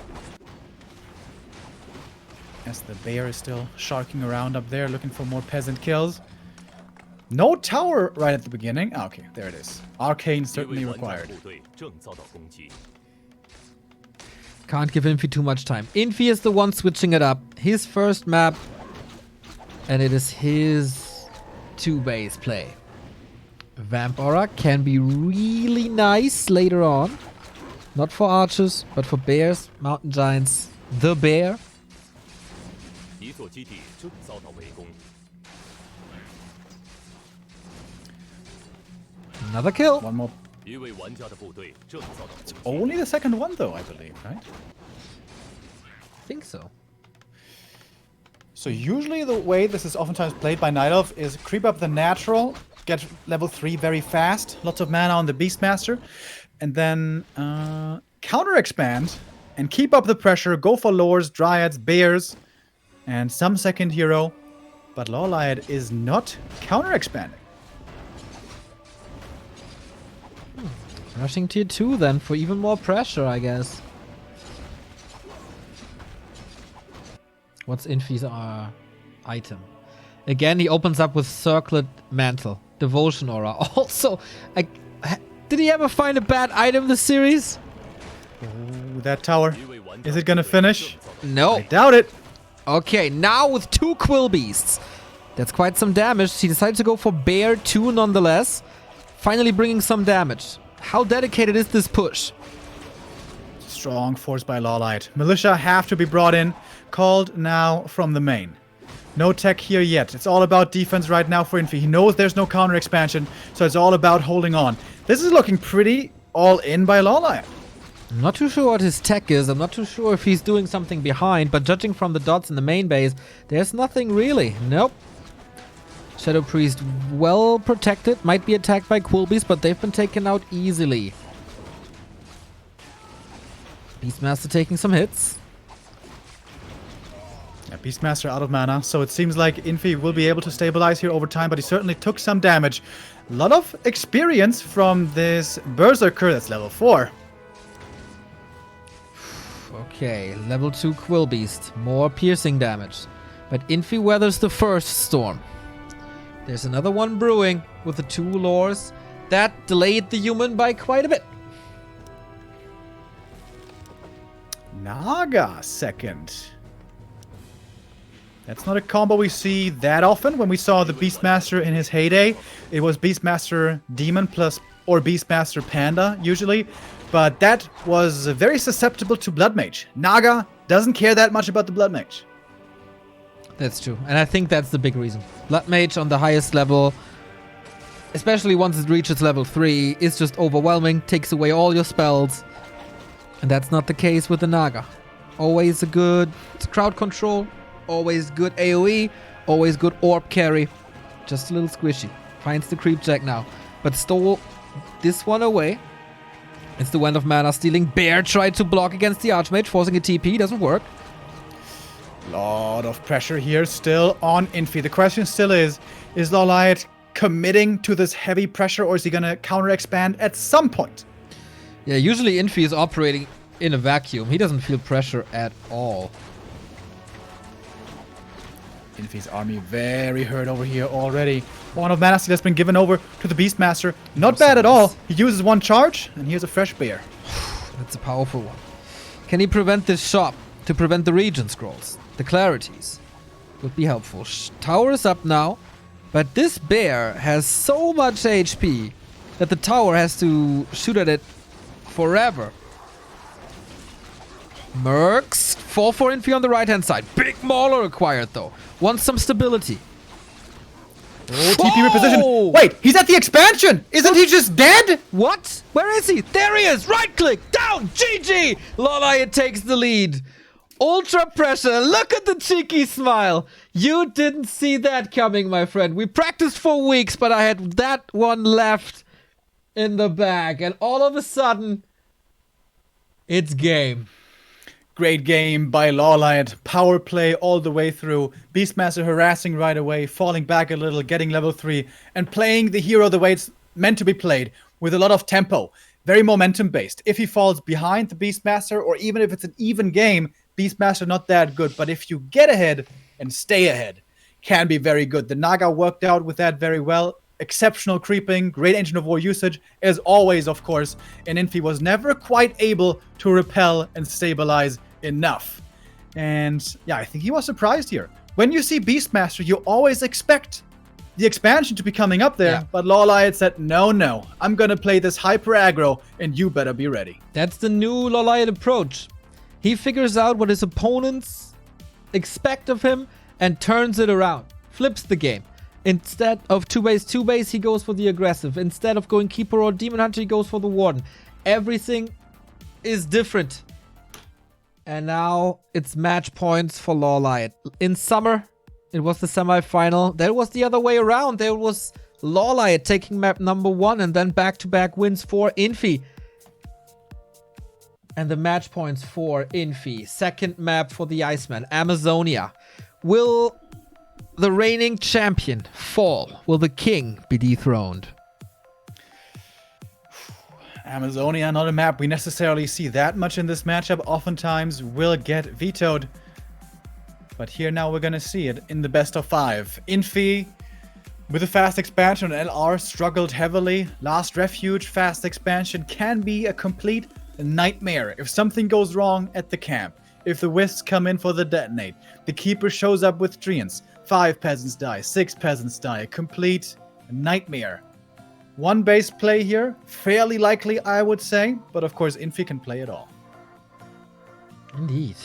As the bear is still sharking around up there looking for more peasant kills. No tower right at the beginning. Ah, okay, there it is. Arcane certainly required. Can't give Infy too much time. Infy is the one switching it up. His first map. And it is his 2-base play. Vamp Aura can be really nice later on. Not for archers, but for bears, mountain giants. The bear. Another kill. One more. It's only the second one though, I believe, right? I think so. So usually the way this is oftentimes played by Night Elf is creep up the natural, get level 3 very fast, lots of mana on the Beastmaster, and then counter expand and keep up the pressure, go for lores, dryads, bears, and some second hero. But LawLiet is not counter expanding. Rushing tier 2 then for even more pressure, I guess. What's Infy's item? Again, he opens up with Circlet Mantle. Devotion Aura. Also, did he ever find a bad item this series? Ooh, that tower. Is it gonna finish? No. I doubt it. Okay, now with 2 Quill Beasts. That's quite some damage. He decided to go for Bear 2 nonetheless. Finally bringing some damage. How dedicated is this push? Strong force by LawLiet. Militia have to be brought in. Called now from the main. No tech here yet. It's all about defense right now for Infy. He knows there's no counter expansion, so it's all about holding on. This is looking pretty all in by LawLiet. I'm not too sure what his tech is. I'm not too sure if he's doing something behind, but judging from the dots in the main base, there's nothing really. Nope. Shadow Priest well protected. Might be attacked by Quillbees, but they've been taken out easily. Beastmaster taking some hits. Yeah, Beastmaster out of mana, so it seems like Infy will be able to stabilize here over time, but he certainly took some damage. A lot of experience from this Berserker that's level 4. Okay, level 2 Quillbeast. More piercing damage. But Infy weathers the first storm. There's another one brewing with the 2 lores. That delayed the human by quite a bit. Naga second. That's not a combo we see that often. When we saw the Beastmaster in his heyday, it was Beastmaster Demon plus or Beastmaster Panda usually. But that was very susceptible to Blood Mage. Naga doesn't care that much about the Blood Mage. That's true. And I think that's the big reason. Blood Mage on the highest level, especially once it reaches level 3, is just overwhelming, takes away all your spells. And that's not the case with the Naga. Always a good crowd control, always good AoE, always good orb carry. Just a little squishy. Finds the creep jack now. But stole this one away. It's the Wand of Mana stealing. Bear tried to block against the Archmage, forcing a TP. Doesn't work. Lot of pressure here still on Infy. The question still is LawLiet committing to this heavy pressure, or is he gonna counter expand at some point? Yeah, usually Infy is operating in a vacuum. He doesn't feel pressure at all. Infy's army very hurt over here already. One of Mana Steal has been given over to the Beastmaster. Not bad at all. He uses one charge, and here's a fresh bear. That's a powerful one. Can he prevent this shop to prevent the Regent Scrolls? The Clarities would be helpful. Tower is up now, but this bear has so much HP that the tower has to shoot at it forever. Mercs, 4-4 Infy on the right-hand side. Big Mauler acquired, though. Wants some stability. Oh, TP reposition. Wait, he's at the expansion! Isn't he just dead? What? Where is he? There he is! Right-click! Down! GG! LawLiet takes the lead. Ultra pressure. Look at the cheeky smile. You didn't see that coming, my friend. We practiced for weeks, but I had that one left in the bag. And all of a sudden, it's game. Great game by LawLiet. Power play all the way through. Beastmaster harassing right away, falling back a little, getting level 3, and playing the hero the way it's meant to be played, with a lot of tempo. Very momentum based. If he falls behind the Beastmaster, or even if it's an even game, Beastmaster not that good. But if you get ahead and stay ahead, can be very good. The Naga worked out with that very well. Exceptional creeping, great Ancient of War usage, as always, of course. And Infy was never quite able to repel and stabilize enough. And yeah, I think he was surprised here. When you see Beastmaster, you always expect the expansion to be coming up there, but LawLiet said, no, I'm gonna play this hyper aggro, and you better be ready. That's the new LawLiet approach. He figures out what his opponents expect of him and turns it around. Flips the game. Instead of 2-base, he goes for the aggressive. Instead of going Keeper or Demon Hunter, he goes for the Warden. Everything is different. And now it's match points for LawLiet. In summer, it was the semi-final. That was the other way around. There was LawLiet taking map number 1 and then back-to-back wins for Infy. And the match points for Infy. Second map for the Iceman, Amazonia. Will the reigning champion fall? Will the king be dethroned? Amazonia, not a map we necessarily see that much in this matchup. Oftentimes will get vetoed. But here now we're gonna see it in the best of 5. Infy, with a fast expansion, LR struggled heavily. Last Refuge, fast expansion can be a complete nightmare if something goes wrong at the camp. If the Wisps come in for the detonate, the Keeper shows up with Treants. 5 peasants die, 6 peasants die. A complete nightmare. One base play here, fairly likely, I would say. But of course, Infy can play it all. Indeed.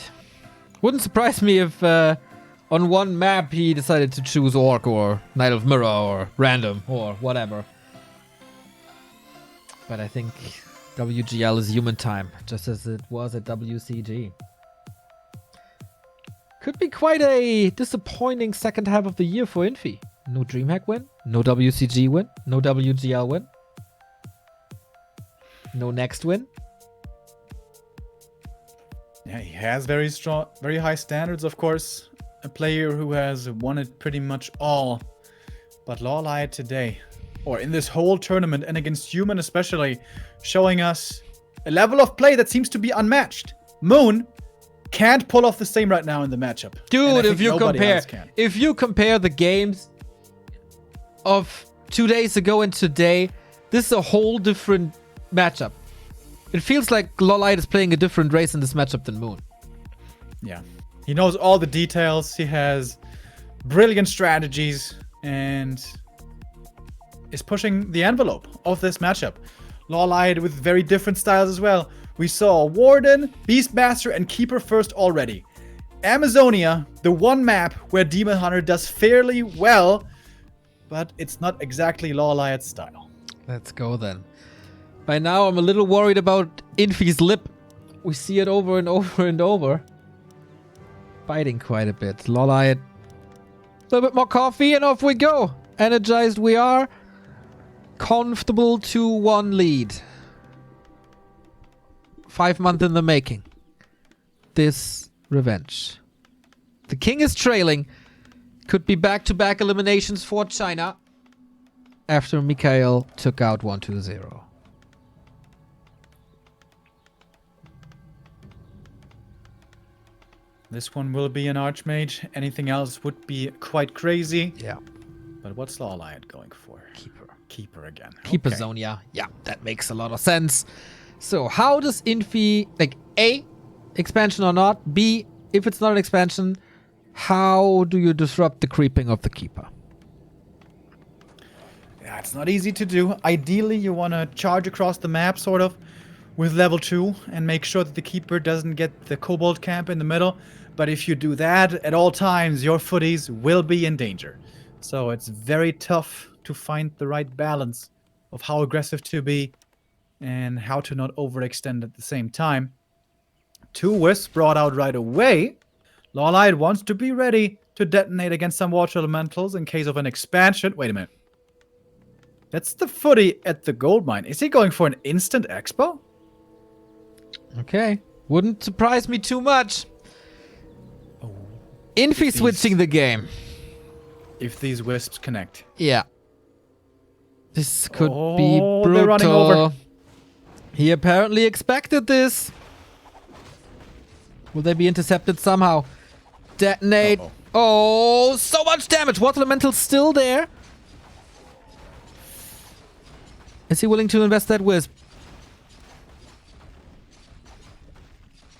Wouldn't surprise me if on one map he decided to choose Orc or Knight of Mirror or Random or whatever. But I think WGL is human time, just as it was at WCG. Could be quite a disappointing second half of the year for Infy. No DreamHack win, no WCG win, no WGL win, no next win. Yeah, he has very strong, very high standards, of course. A player who has won it pretty much all. But LawLiet today, or in this whole tournament, and against Human especially, showing us a level of play that seems to be unmatched. Moon can't pull off the same right now in the matchup. Dude, if you compare the games of 2 days ago and today, this is a whole different matchup. It feels like LawLiet is playing a different race in this matchup than Moon. Yeah. He knows all the details. He has brilliant strategies and is pushing the envelope of this matchup. LawLiet with very different styles as well. We saw Warden, Beastmaster, and Keeper first already. Amazonia, the one map where Demon Hunter does fairly well, but it's not exactly LawLiet's style. Let's go then. By now, I'm a little worried about Infy's lip. We see it over and over and over. Biting quite a bit. LawLiet, a little bit more coffee and off we go. Energized we are. Comfortable 2-1 lead. 5 months in the making. This revenge. The king is trailing. Could be back-to-back eliminations for China. After Mikhail took out 1-2-0. This one will be an Archmage. Anything else would be quite crazy. Yeah. But what's LawLiet going for? Keeper. Keeper again. Keeper Okay. Zonia. Yeah, that makes a lot of sense. So how does Infy, like, A, expansion or not? B, if it's not an expansion, how do you disrupt the creeping of the Keeper? Yeah, it's not easy to do. Ideally, you want to charge across the map, sort of, with level 2 and make sure that the Keeper doesn't get the Kobold camp in the middle. But if you do that, at all times, your footies will be in danger. So it's very tough to find the right balance of how aggressive to be and how to not overextend at the same time. 2 Wisps brought out right away. LawLiet wants to be ready to detonate against some Water Elementals in case of an expansion. Wait a minute. That's the footy at the gold mine. Is he going for an instant expo? Okay. Wouldn't surprise me too much. Oh, Infy switching the game. If these wisps connect. Yeah. This could be brutal. They're running over. He apparently expected this. Will they be intercepted somehow? Detonate. Oh, so much damage. Water Elemental still there. Is he willing to invest that wisp?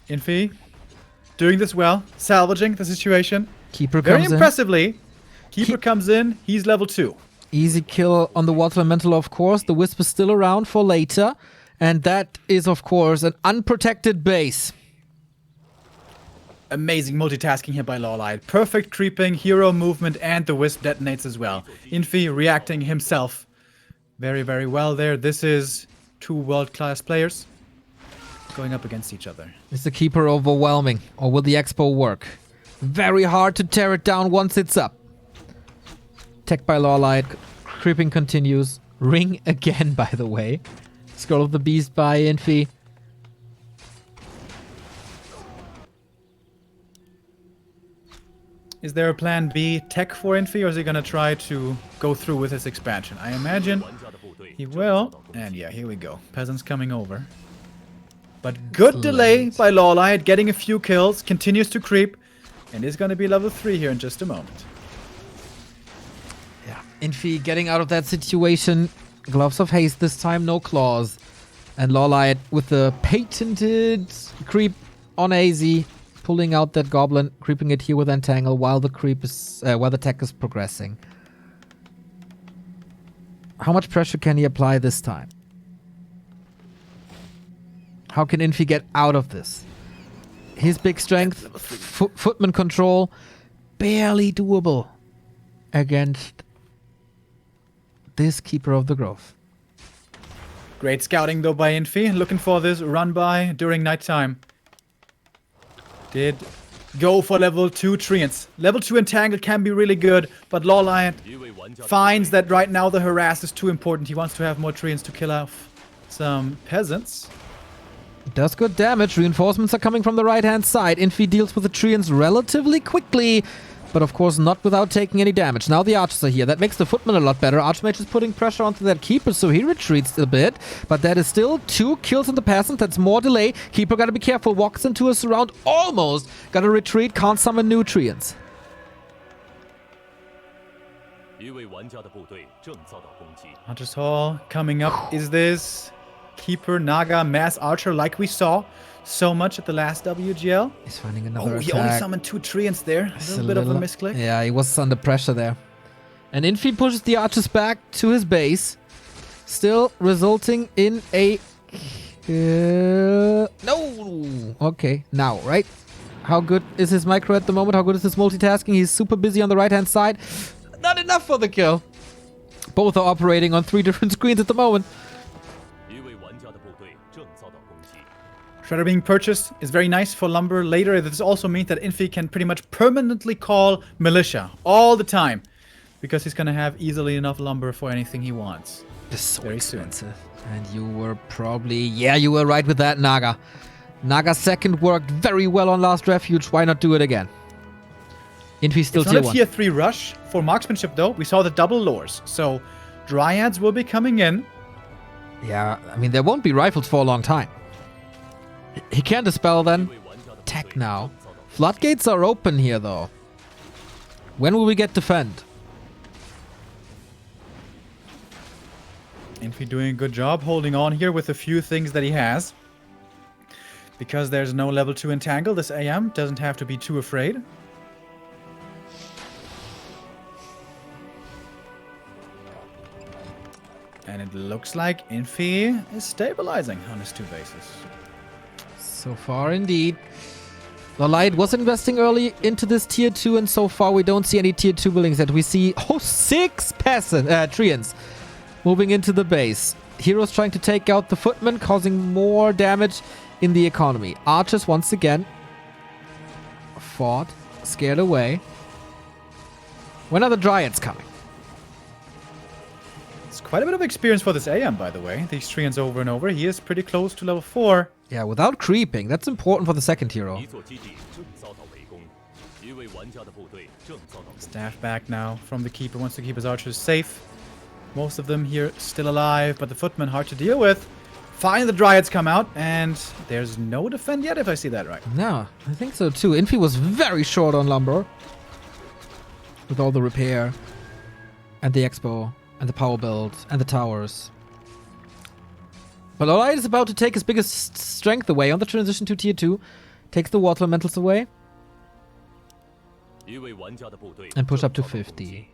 Infy doing this well, salvaging the situation. Keeper Very comes in. impressively. Keeper comes in. He's level 2. Easy kill on the Water Elemental, of course. The wisp is still around for later. And that is, of course, an unprotected base. Amazing multitasking here by LawLiet. Perfect creeping, hero movement, and the wisp detonates as well. Infy reacting himself very, very well there. This is 2 world-class players going up against each other. Is the Keeper overwhelming? Or will the Expo work? Very hard to tear it down once it's up. Tech by LawLiet. Creeping continues. Ring again, by the way. Scroll of the Beast by Infy. Is there a plan B tech for Infy, or is he going to try to go through with his expansion? I imagine he will. And yeah, here we go. Peasants coming over. But good delay by LawLiet, getting a few kills, continues to creep, and is going to be level 3 here in just a moment. Yeah, Infy getting out of that situation. Gloves of Haste this time, no claws. And LawLiet with the patented creep on AZ, pulling out that goblin, creeping it here with Entangle while the creep is while the tech is progressing. How much pressure can he apply this time? How can Infy get out of this? His big strength, footman control, barely doable against this Keeper of the Grove. Great scouting though by Infy, looking for this run by during nighttime. Did go for level 2 Treants. Level 2 Entangle can be really good, but LawLiet finds that right now the harass is too important. He wants to have more Treants to kill off some peasants. Does good damage. Reinforcements are coming from the right-hand side. Infy deals with the Treants relatively quickly, but of course not without taking any damage. Now the archers are here. That makes the footman a lot better. Archmage is putting pressure onto that Keeper, so he retreats a bit. But that is still 2 kills on the peasant. That's more delay. Keeper gotta be careful. Walks into a surround. Almost. Gotta retreat. Can't summon new Treants. Hunter's Hall coming up. Is this Keeper, Naga, Mass Archer like we saw so much at the last WGL? He's finding another attack. He only summoned 2 Treants there. A little bit of a misclick. Yeah, he was under pressure there. And Infy pushes the archers back to his base. Still resulting in a... no! Okay, now, right? How good is his micro at the moment? How good is his multitasking? He's super busy on the right-hand side. Not enough for the kill. Both are operating on 3 different screens at the moment. Shredder being purchased is very nice for lumber later. This also means that Infy can pretty much permanently call militia all the time, because he's going to have easily enough lumber for anything he wants. It's so very expensive. And you were probably... yeah, you were right with that, Naga. Naga's second worked very well on Last Refuge. Why not do it again? Infy still tier 1. It's not a tier 3 rush for marksmanship, though. We saw the double lures, so Dryads will be coming in. Yeah, I mean, there won't be rifles for a long time. He can't dispel then. Tech now. Floodgates are open here, though. When will we get defend? Infy doing a good job holding on here with a few things that he has. Because there's no level 2 Entangle, this AM doesn't have to be too afraid. And it looks like Infy is stabilizing on his 2 bases. So far, indeed. LawLiet was investing early into this tier 2, and so far we don't see any tier 2 buildings yet. We see 6 Treants moving into the base. Heroes trying to take out the footmen, causing more damage in the economy. Archers once again fought, scared away. When are the Dryads coming? Quite a bit of experience for this AM, by the way. These treants over and over. He is pretty close to level 4. Yeah, without creeping. That's important for the second hero. Staff back now from the keeper. Wants to keep his archers safe. Most of them here still alive, but the footmen hard to deal with. Finally, the dryads come out, and there's no defend yet, if I see that right. No, I think so too. Infy was very short on lumber. With all the repair. And the expo. And the power build. And the towers. But LawLiet is about to take his biggest strength away on the transition to tier 2. Takes the water elementals away. And push up to 50.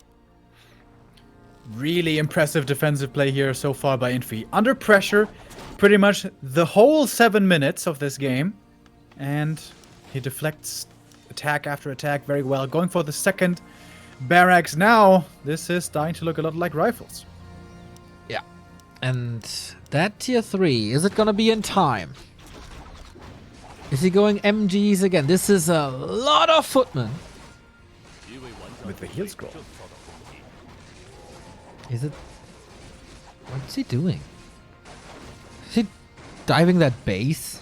Really impressive defensive play here so far by Infy. Under pressure pretty much the whole 7 minutes of this game. And he deflects attack after attack very well. Going for the second barracks now. This is starting to look a lot like rifles. Yeah. And that tier 3, is it gonna be in time? Is he going MGs again? This is a lot of footmen. With the heal scroll. Is it... What's he doing? Is he diving that base?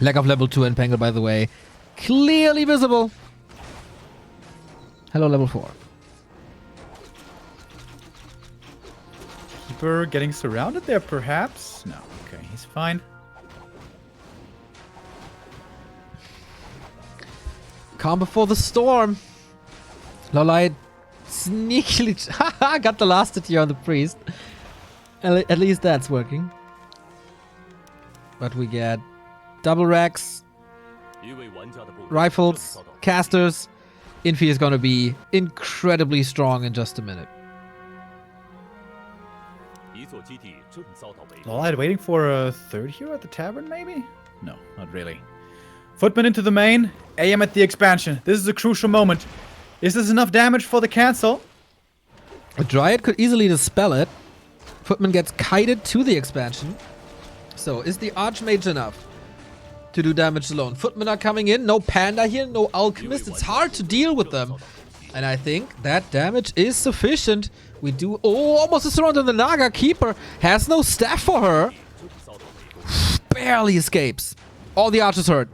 Lack of level 2 Enpangle, by the way. Clearly visible. Hello, level 4. Keeper getting surrounded there, perhaps? No. Okay, he's fine. Calm before the storm. LawLiet sneakily got the last hit here on the priest. At least that's working. But we get double racks, rifles, casters. Infy is gonna be incredibly strong in just a minute. LawLiet waiting for a third hero at the tavern, maybe? No, not really. Footman into the main. AM at the expansion. This is a crucial moment. Is this enough damage for the cancel? A Dryad could easily dispel it. Footman gets kited to the expansion. So, is the Archmage enough to do damage alone? Footmen are coming in. No Panda here, no Alchemist. It's hard to deal with them. And I think that damage is sufficient. We do... Oh, almost a surround on the Naga. Keeper has no staff for her. Barely escapes. All the archers hurt.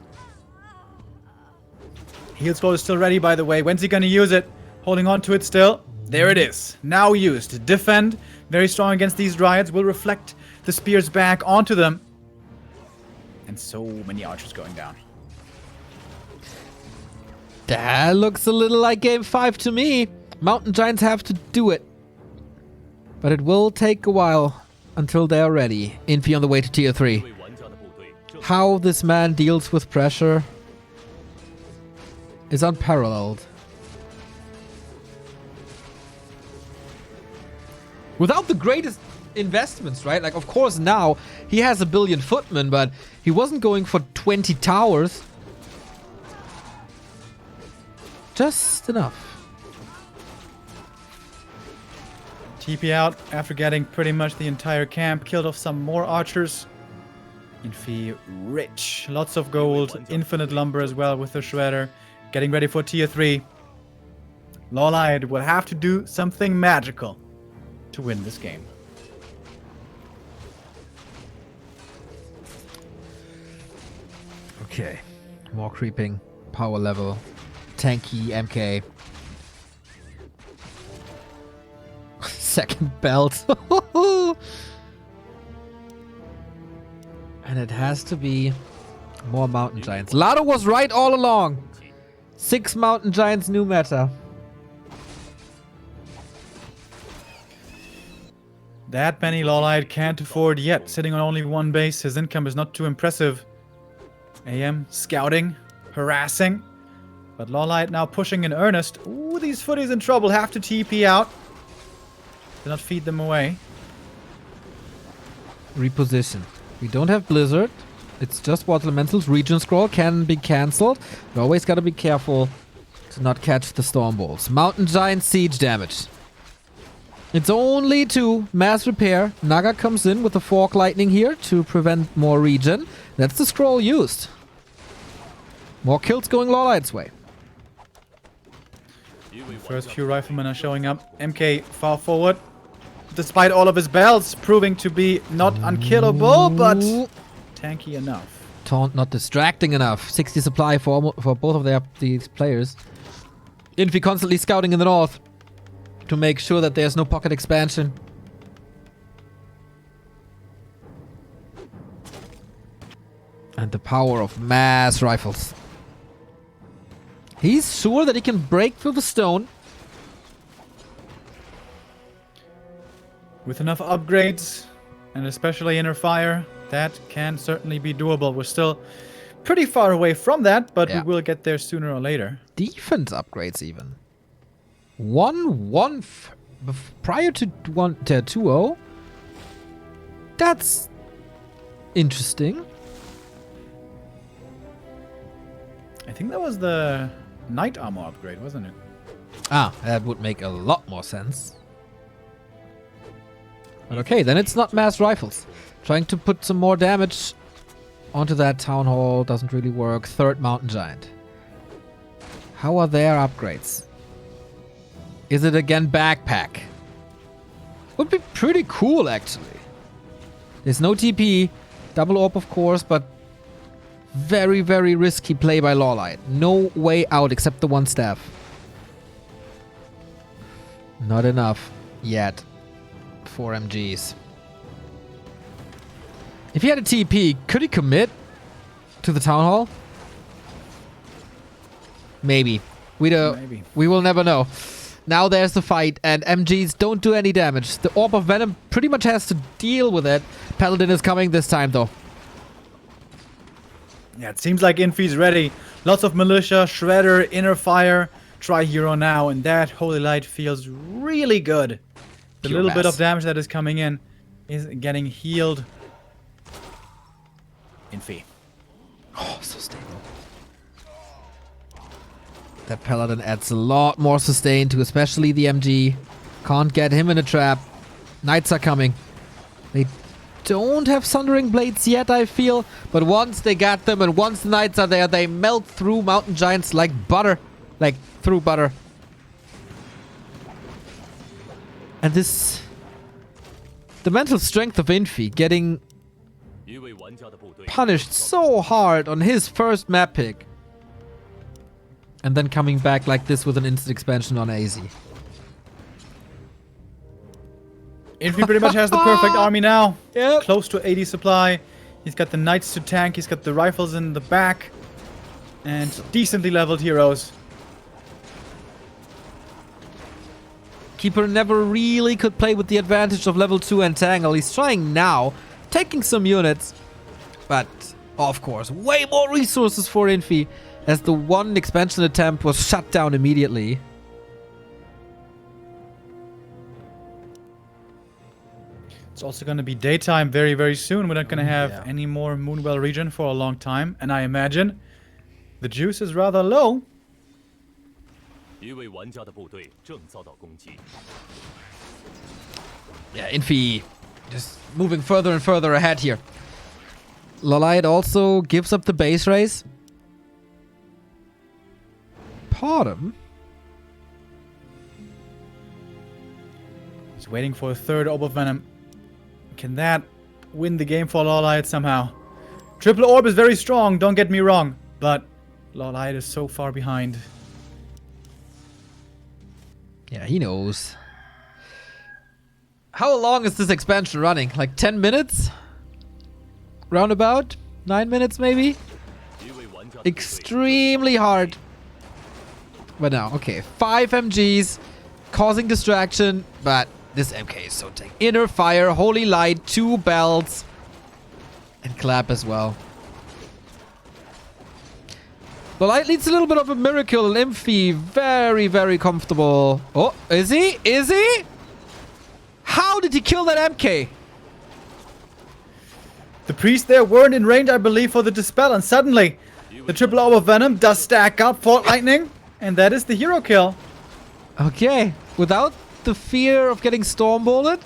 Heal scroll is still ready, by the way. When's he gonna use it? Holding on to it still. There it is. Now used. Defend. Very strong against these Dryads. Will reflect the spears back onto them. And so many archers going down. That looks a little like game 5 to me. Mountain Giants have to do it. But it will take a while until they're ready. Infy on the way to tier 3. How this man deals with pressure is unparalleled. Without the greatest investments, right? Like, of course, now he has 1 billion footmen, but he wasn't going for 20 towers. Just enough. TP out after getting pretty much the entire camp. Killed off some more archers. Infy rich. Lots of gold. Infinite lumber as well with the shredder. Getting ready for tier 3. LawLiet will have to do something magical to win this game. Okay. More creeping. Power level. Tanky MK. Second belt. And it has to be more Mountain Giants. Lado was right all along. 6 Mountain Giants, new meta. That many LawLiet can't afford yet. Sitting on only 1 base. His income is not too impressive. AM scouting, harassing. But LawLiet now pushing in earnest. Ooh, these footies in trouble. Have to TP out. Do not feed them away. Reposition. We don't have Blizzard. It's just Water Elementals. Region Scroll can be cancelled. We always gotta be careful to not catch the Storm Balls. Mountain Giant siege damage. It's only 2. Mass repair. Naga comes in with the Fork Lightning here to prevent more regen. That's the scroll used. More kills going LawLiet's way. The first few riflemen are showing up. MK far forward. despite all of his bells, proving to be not unkillable, but tanky enough. Taunt not distracting enough. 60 supply for both of these players. Infy constantly scouting in the north to make sure that there's no pocket expansion. And the power of mass rifles. He's sure that he can break through the stone. With enough upgrades, and especially inner fire, that can certainly be doable. We're still pretty far away from that, but we will get there sooner or later. Defense upgrades even. 1-1 prior to 2-0. That's interesting. I think that was the knight armor upgrade, wasn't it? Ah, that would make a lot more sense. But okay, then it's not mass rifles. Trying to put some more damage onto that town hall doesn't really work. Third mountain giant. How are their upgrades? Is it again backpack? Would be pretty cool actually. There's no TP. Double orb of course, but very, very risky play by LawLiet. No way out except the one staff. Not enough yet. 4 MGs. If he had a TP, could he commit to the town hall? Maybe. We will never know. Now there's the fight, and MGs don't do any damage. The Orb of Venom pretty much has to deal with it. Paladin is coming this time, though. Yeah, it seems like Infy's ready. Lots of militia, shredder, inner fire. Try hero now, and that holy light feels really good. The little bit of damage that is coming in is getting healed. Infy. Oh, so stable. That Paladin adds a lot more sustain to especially the MG. Can't get him in a trap. Knights are coming. They don't have Sundering Blades yet, I feel. But once they got them and once the Knights are there, they melt through Mountain Giants like butter. Like through butter. And this... The mental strength of Infy getting punished so hard on his first map pick. And then coming back like this with an instant expansion on AZ. Infy pretty much has the perfect army now. Yep. Close to 80 supply. He's got the knights to tank. He's got the rifles in the back. And decently leveled heroes. Keeper never really could play with the advantage of level 2 Entangle. He's trying now. Taking some units. But, of course, way more resources for Infy. As the one expansion attempt was shut down immediately. It's also going to be daytime very, very soon. We're not going to have any more Moonwell region for a long time. And I imagine the juice is rather low. Yeah, Infy just moving further and further ahead here. LawLiet also gives up the base race. Pardon? He's waiting for a third Orb of Venom. Can that win the game for LawLiet somehow? Triple Orb is very strong, don't get me wrong. But LawLiet is so far behind. Yeah, he knows. How long is this expansion running? Like 10 minutes? Roundabout? 9 minutes maybe? Extremely hard. But now, okay, 5 MGs, causing distraction, but this MK is so tanky. Inner fire, holy light, 2 belts, and clap as well. The light needs a little bit of a miracle, and Infy very, very comfortable. Oh, is he? Is he? How did he kill that MK? The priests there weren't in range, I believe, for the dispel, and suddenly the triple orb of venom does stack up for lightning. And that is the hero kill. Okay. Without the fear of getting storm-bolted,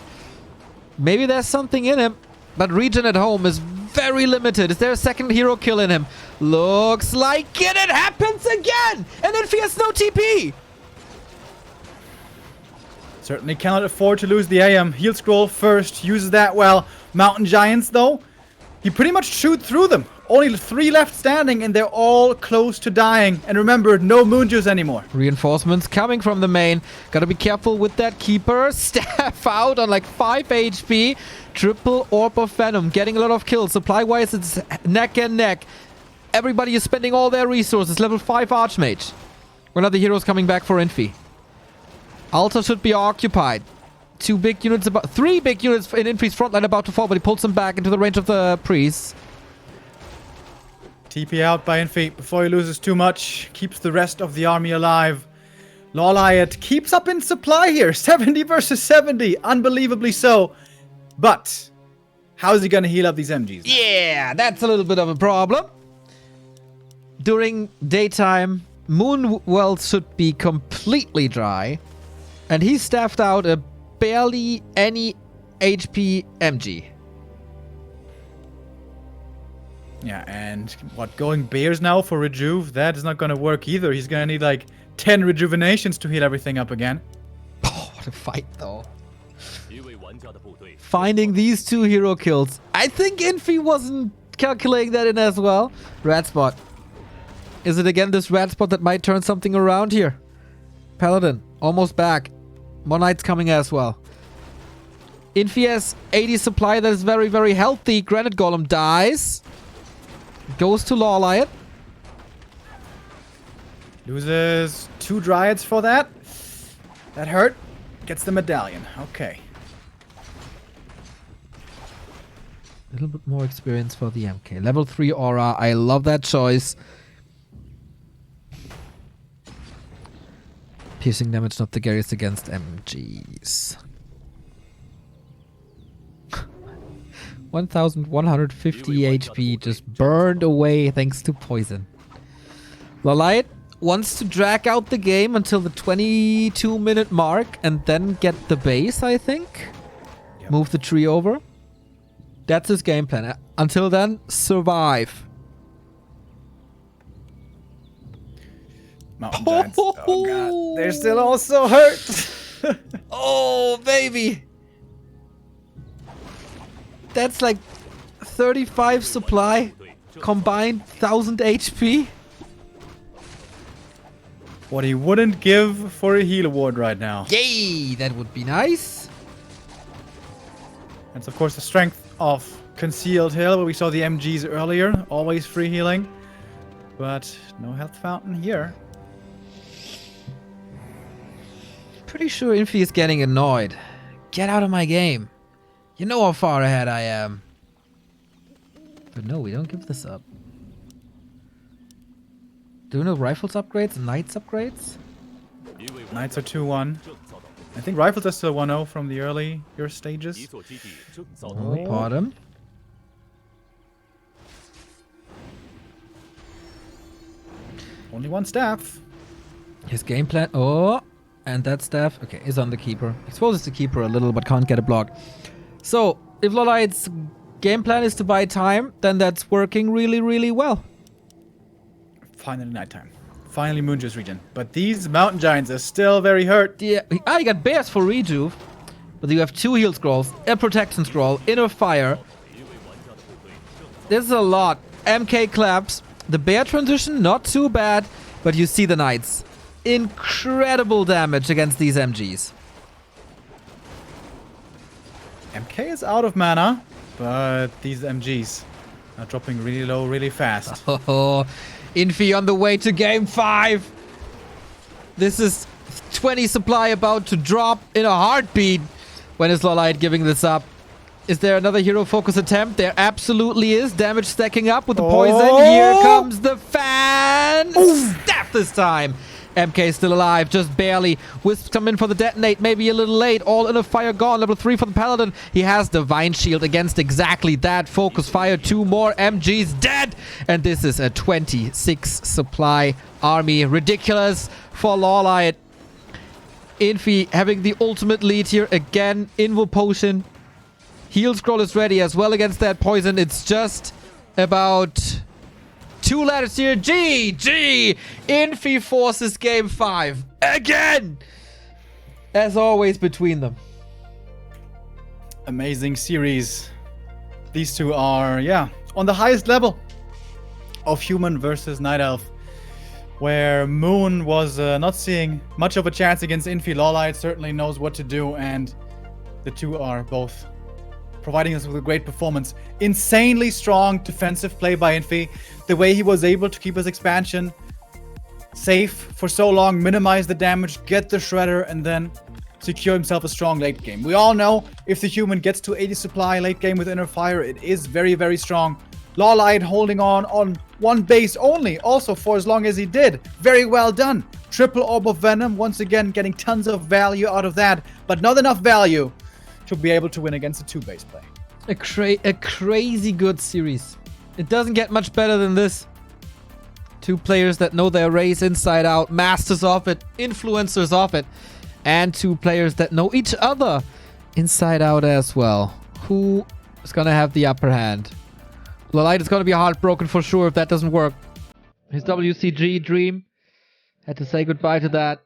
maybe there's something in him. But regen at home is very limited. Is there a second hero kill in him? Looks like it. It happens again. And Infy has no TP. Certainly cannot afford to lose the AM. Heal scroll first, uses that well. Mountain Giants, though, he pretty much shoot through them. Only 3 left standing, and they're all close to dying. And remember, no Moon Juice anymore. Reinforcements coming from the main. Gotta be careful with that Keeper. Staff out on like 5 HP. Triple Orb of Venom. Getting a lot of kills. Supply-wise, it's neck and neck. Everybody is spending all their resources. Level 5 Archmage. One of the heroes coming back for Infy. Altar should be occupied. 3 big units in Infy's frontline about to fall, but he pulls them back into the range of the priests. TP out by Infy before he loses too much. Keeps the rest of the army alive. LawLiet keeps up in supply here. 70 versus 70. Unbelievably so. But how is he going to heal up these MGs? Yeah, that's a little bit of a problem. During daytime, Moon Wells should be completely dry. And he staffed out a barely any HP MG. Yeah, and what, going Bears now for Rejuve? That is not going to work either. He's going to need like 10 Rejuvenations to heal everything up again. Oh, what a fight though. Finding these 2 hero kills. I think Infy wasn't calculating that in as well. Red spot. Is it again this red spot that might turn something around here? Paladin, almost back. More knights coming as well. Infy has 80 supply that is very, very healthy. Granite Golem dies. Goes to LawLiet. Loses 2 Dryads for that. That hurt. Gets the medallion. Okay. A little bit more experience for the MK. Level 3 Aura. I love that choice. Piercing damage not the scariest against MGs. 1150 HP just burned away thanks to poison. LawLiet wants to drag out the game until the 22-minute mark and then get the base, I think. Yep. Move the tree over. That's his game plan. Until then, survive. Mountain Giants. Oh god, they're still also hurt. Oh, baby. That's like 35 supply, combined 1000 HP. What he wouldn't give for a heal award right now. Yay, that would be nice. That's of course the strength of Concealed Hill, where we saw the MGs earlier. Always free healing. But no health fountain here. Pretty sure Infy is getting annoyed. Get out of my game. You know how far ahead I am. But no, we don't give this up. Do we know rifles upgrades and knights upgrades? Knights are 2-1. I think rifles are still 1-0 from the earlier stages. Oh, pardon. Only 1 staff. His game plan. Oh, and that staff. Okay, is on the keeper. Exposes the keeper a little, but can't get a block. So, if LawLiet's game plan is to buy time, then that's working really, really well. Finally nighttime. Finally Moonjuice region. But these Mountain Giants are still very hurt. Yeah, you got bears for rejuve. But you have 2 heal scrolls, a protection scroll, inner fire. This is a lot. MK claps. The bear transition, not too bad. But you see the knights. Incredible damage against these MGs. MK is out of mana, but these MGs are dropping really low, really fast. Oh, Infy on the way to game 5. This is 20 supply about to drop in a heartbeat. When is LawLiet giving this up? Is there another hero focus attempt? There absolutely is. Damage stacking up with the poison. Here comes the fan. Staff this time. MK still alive, just barely. Wisp come in for the detonate, maybe a little late. All in a fire gone. Level 3 for the Paladin. He has Divine Shield against exactly that. Focus fire, 2 more MGs dead. And this is a 26 supply army. Ridiculous for LawLiet. Infy having the ultimate lead here again. Invo Potion. Heal Scroll is ready as well against that poison. It's just about 2 letters here. GG! Infy forces game 5. Again! as always, between them. Amazing series. These two are, on the highest level of human versus night elf, where Moon was not seeing much of a chance against Infy. LawLiet certainly knows what to do, and the two are both providing us with a great performance. Insanely strong defensive play by Infy. The way he was able to keep his expansion safe for so long, minimize the damage, get the shredder, and then secure himself a strong late game. We all know if the human gets to 80 supply late game with Inner Fire, it is very, very strong. LawLiet holding on one base only, also for as long as he did. Very well done. Triple Orb of Venom, once again getting tons of value out of that, but not enough value to be able to win against a 2-base play. A crazy good series. It doesn't get much better than this. Two players that know their race inside out, masters of it, influencers of it, and two players that know each other inside out as well. Who is going to have the upper hand? LawLiet is going to be heartbroken for sure if that doesn't work. His WCG dream had to say goodbye to that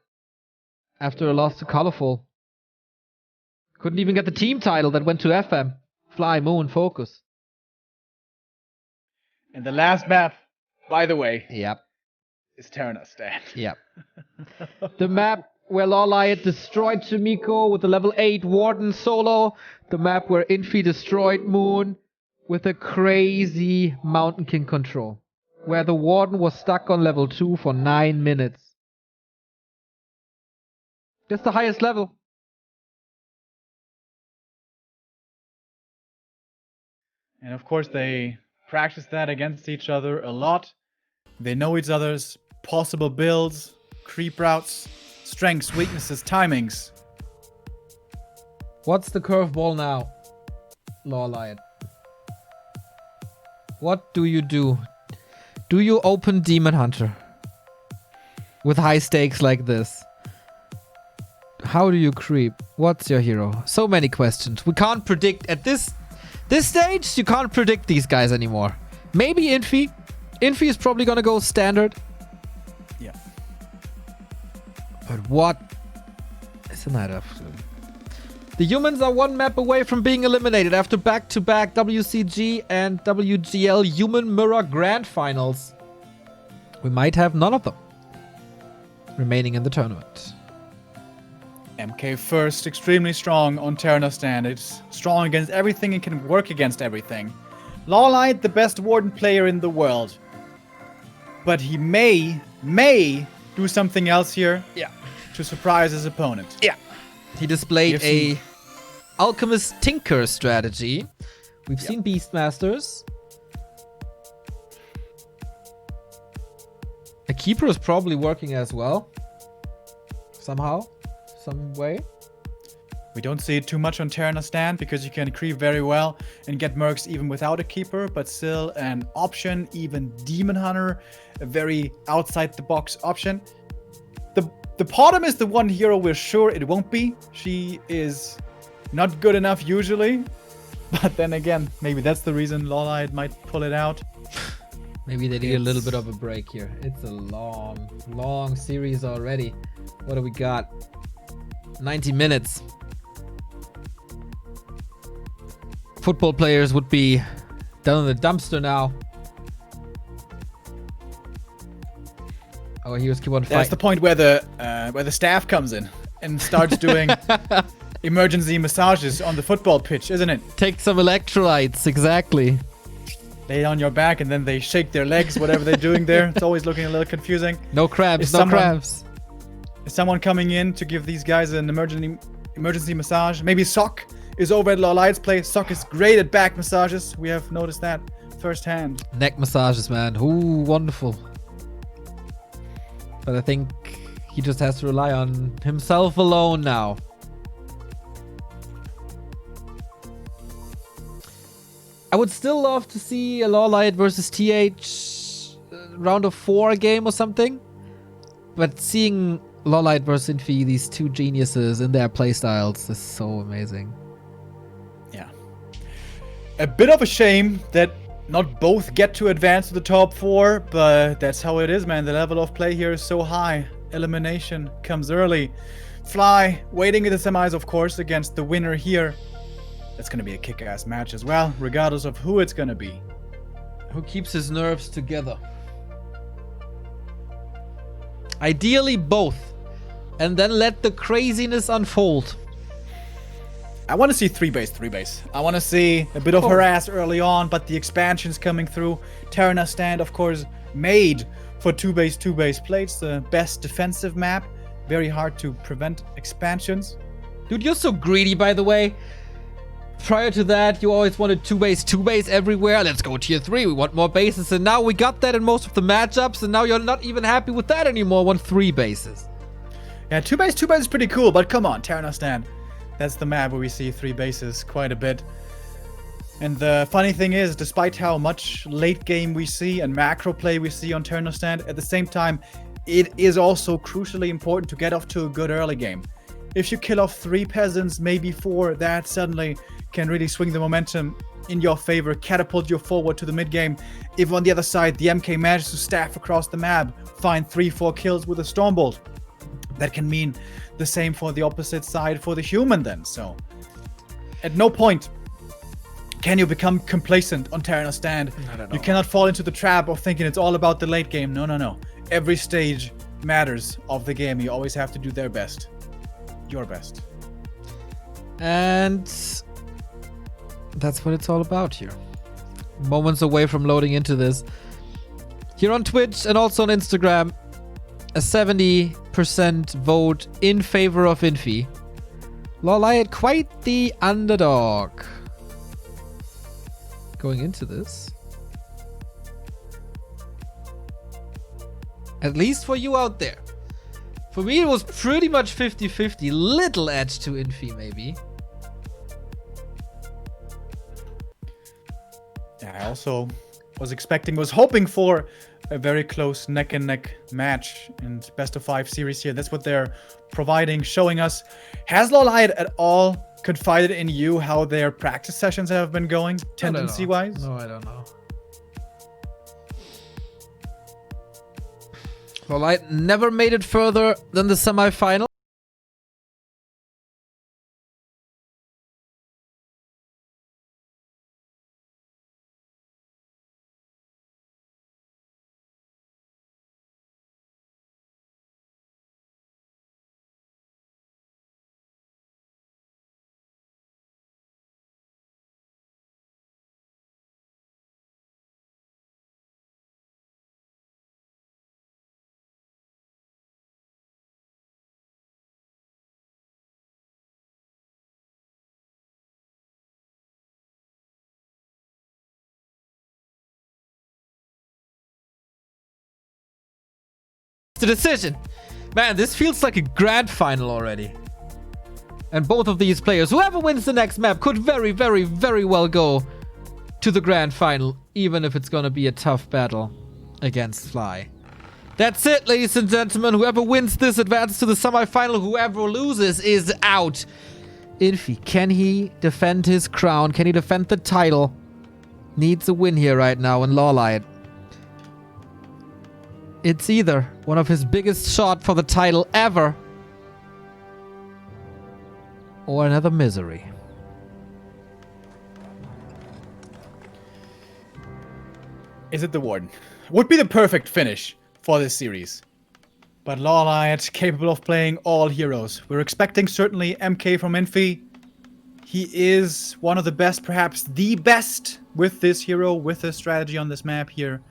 after a loss to Colorful. Couldn't even get the team title that went to FM. Fly, Moon, Focus. And the last map, by the way, Yep. is Terranos Stand. Yep. The map where LawLiet destroyed Chimiko with the level 8 Warden solo. The map where Infy destroyed Moon with a crazy Mountain King control. Where the Warden was stuck on level 2 for 9 minutes. That's the highest level. And of course they practice that against each other a lot. They know each other's possible builds, creep routes, strengths, weaknesses, timings. What's the curveball now, LawLiet? What do you do? Do you open Demon Hunter? With high stakes like this? How do you creep? What's your hero? So many questions. We can't predict at this stage. You can't predict these guys anymore. Maybe Infy. Infy is probably gonna go standard. Yeah. But what is the night after? The humans are one map away from being eliminated after back-to-back WCG and WGL Human Mirror Grand Finals. We might have none of them remaining in the tournament. MK first, extremely strong on Terranos Stand. It's strong against everything and can work against everything. LawLiet, the best Warden player in the world. But he may do something else here. Yeah. To surprise his opponent. Yeah. He displayed a Alchemist Tinker strategy. We've seen Beastmasters. A Keeper is probably working as well. Somehow. Some way. We don't see it too much on Terranos Stand because you can creep very well and get mercs even without a Keeper, but still an option. Even Demon Hunter, a very outside the box option. The Potom is the one hero we're sure it won't be. She is not good enough usually. But then again, maybe that's the reason LawLiet might pull it out. Maybe they need a little bit of a break here. It's a long series already. What do we got? 90 minutes. Football players would be down in the dumpster now. Oh, here's keep on fighting. That's the point where the staff comes in and starts doing emergency massages on the football pitch, isn't it? Take some electrolytes, exactly. Lay on your back and then they shake their legs, whatever they're doing there. It's always looking a little confusing. No crabs, crabs. Is someone coming in to give these guys an emergency massage? Maybe Sock is over at LawLiet's place. Sock is great at back massages. We have noticed that firsthand. Neck massages, man. Ooh, wonderful. But I think he just has to rely on himself alone now. I would still love to see a LawLiet versus TH round of 4 game or something. But seeing LawLiet versus Infy, these two geniuses in their playstyles, is so amazing. Yeah. A bit of a shame that not both get to advance to the top 4, but that's how it is, man. The level of play here is so high. elimination comes early. Fly waiting in the semis, of course, against the winner here. That's going to be a kick-ass match as well, regardless of who it's going to be. Who keeps his nerves together? Ideally both. And then let the craziness unfold. I want to see 3-base. I want to see a bit of harass early on, but the expansion's coming through. Terran Stand, of course, made for 2-base plates. The best defensive map. Very hard to prevent expansions. Dude, you're so greedy, by the way. Prior to that, you always wanted 2-base everywhere. Let's go tier 3. We want more bases. And now we got that in most of the matchups. And now you're not even happy with that anymore. Want 3 bases. Yeah, 2-base is pretty cool. But come on, Terran Stand. That's the map where we see 3 bases quite a bit. And the funny thing is, despite how much late game we see and macro play we see on Terran Stand, at the same time, it is also crucially important to get off to a good early game. If you kill off 3 peasants, maybe 4, that suddenly can really swing the momentum in your favor, catapult you forward to the mid game. If on the other side, the MK manages to staff across the map, find 3-4 kills with a Stormbolt, that can mean the same for the opposite side for the human then. So at no point can you become complacent on Terran Stand. You cannot fall into the trap of thinking it's all about the late game. No. Every stage matters of the game. You always have to do their best. Your best. And that's what it's all about here. Moments away from loading into this. Here on Twitch and also on Instagram, a 70% vote in favor of Infy. LawLiet quite the underdog going into this. At least for you out there. For me, it was pretty much 50-50. Little edge to Infy, maybe. Yeah, I also was hoping for a very close neck-and-neck match and best-of-5 series here. That's what they're providing, showing us. Has LawLiet at all confided in you how their practice sessions have been going, tendency-wise? No, I don't know. LawLiet never made it further than the semifinal. The decision. Man, this feels like a grand final already. And both of these players, whoever wins the next map, could very, very, very well go to the grand final, even if it's gonna be a tough battle against Fly. That's it, ladies and gentlemen. Whoever wins this advances to the semifinal. Whoever loses is out. Infy, can he defend his crown? Can he defend the title? Needs a win here right now in LawLiet. It's either one of his biggest shot for the title ever or another misery. Is it the Warden? Would be the perfect finish for this series. But LawLiet capable of playing all heroes. We're expecting certainly MK from Infy. He is one of the best, perhaps the best with this hero, with the strategy on this map here.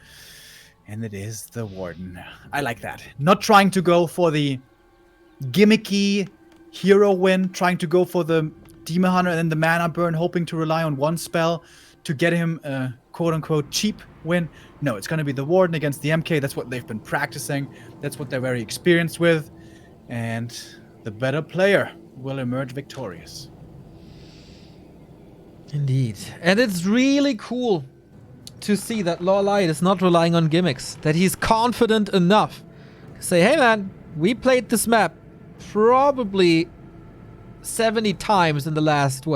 And it is the Warden. I like that. Not trying to go for the gimmicky hero win, trying to go for the Demon Hunter and then the mana burn, hoping to rely on one spell to get him a quote-unquote cheap win. No, it's going to be the Warden against the MK. That's what they've been practicing. That's what they're very experienced with. And the better player will emerge victorious. Indeed. And it's really cool to see that LawLiet is not relying on gimmicks. That he's confident enough to say, hey man, we played this map probably 70 times in the last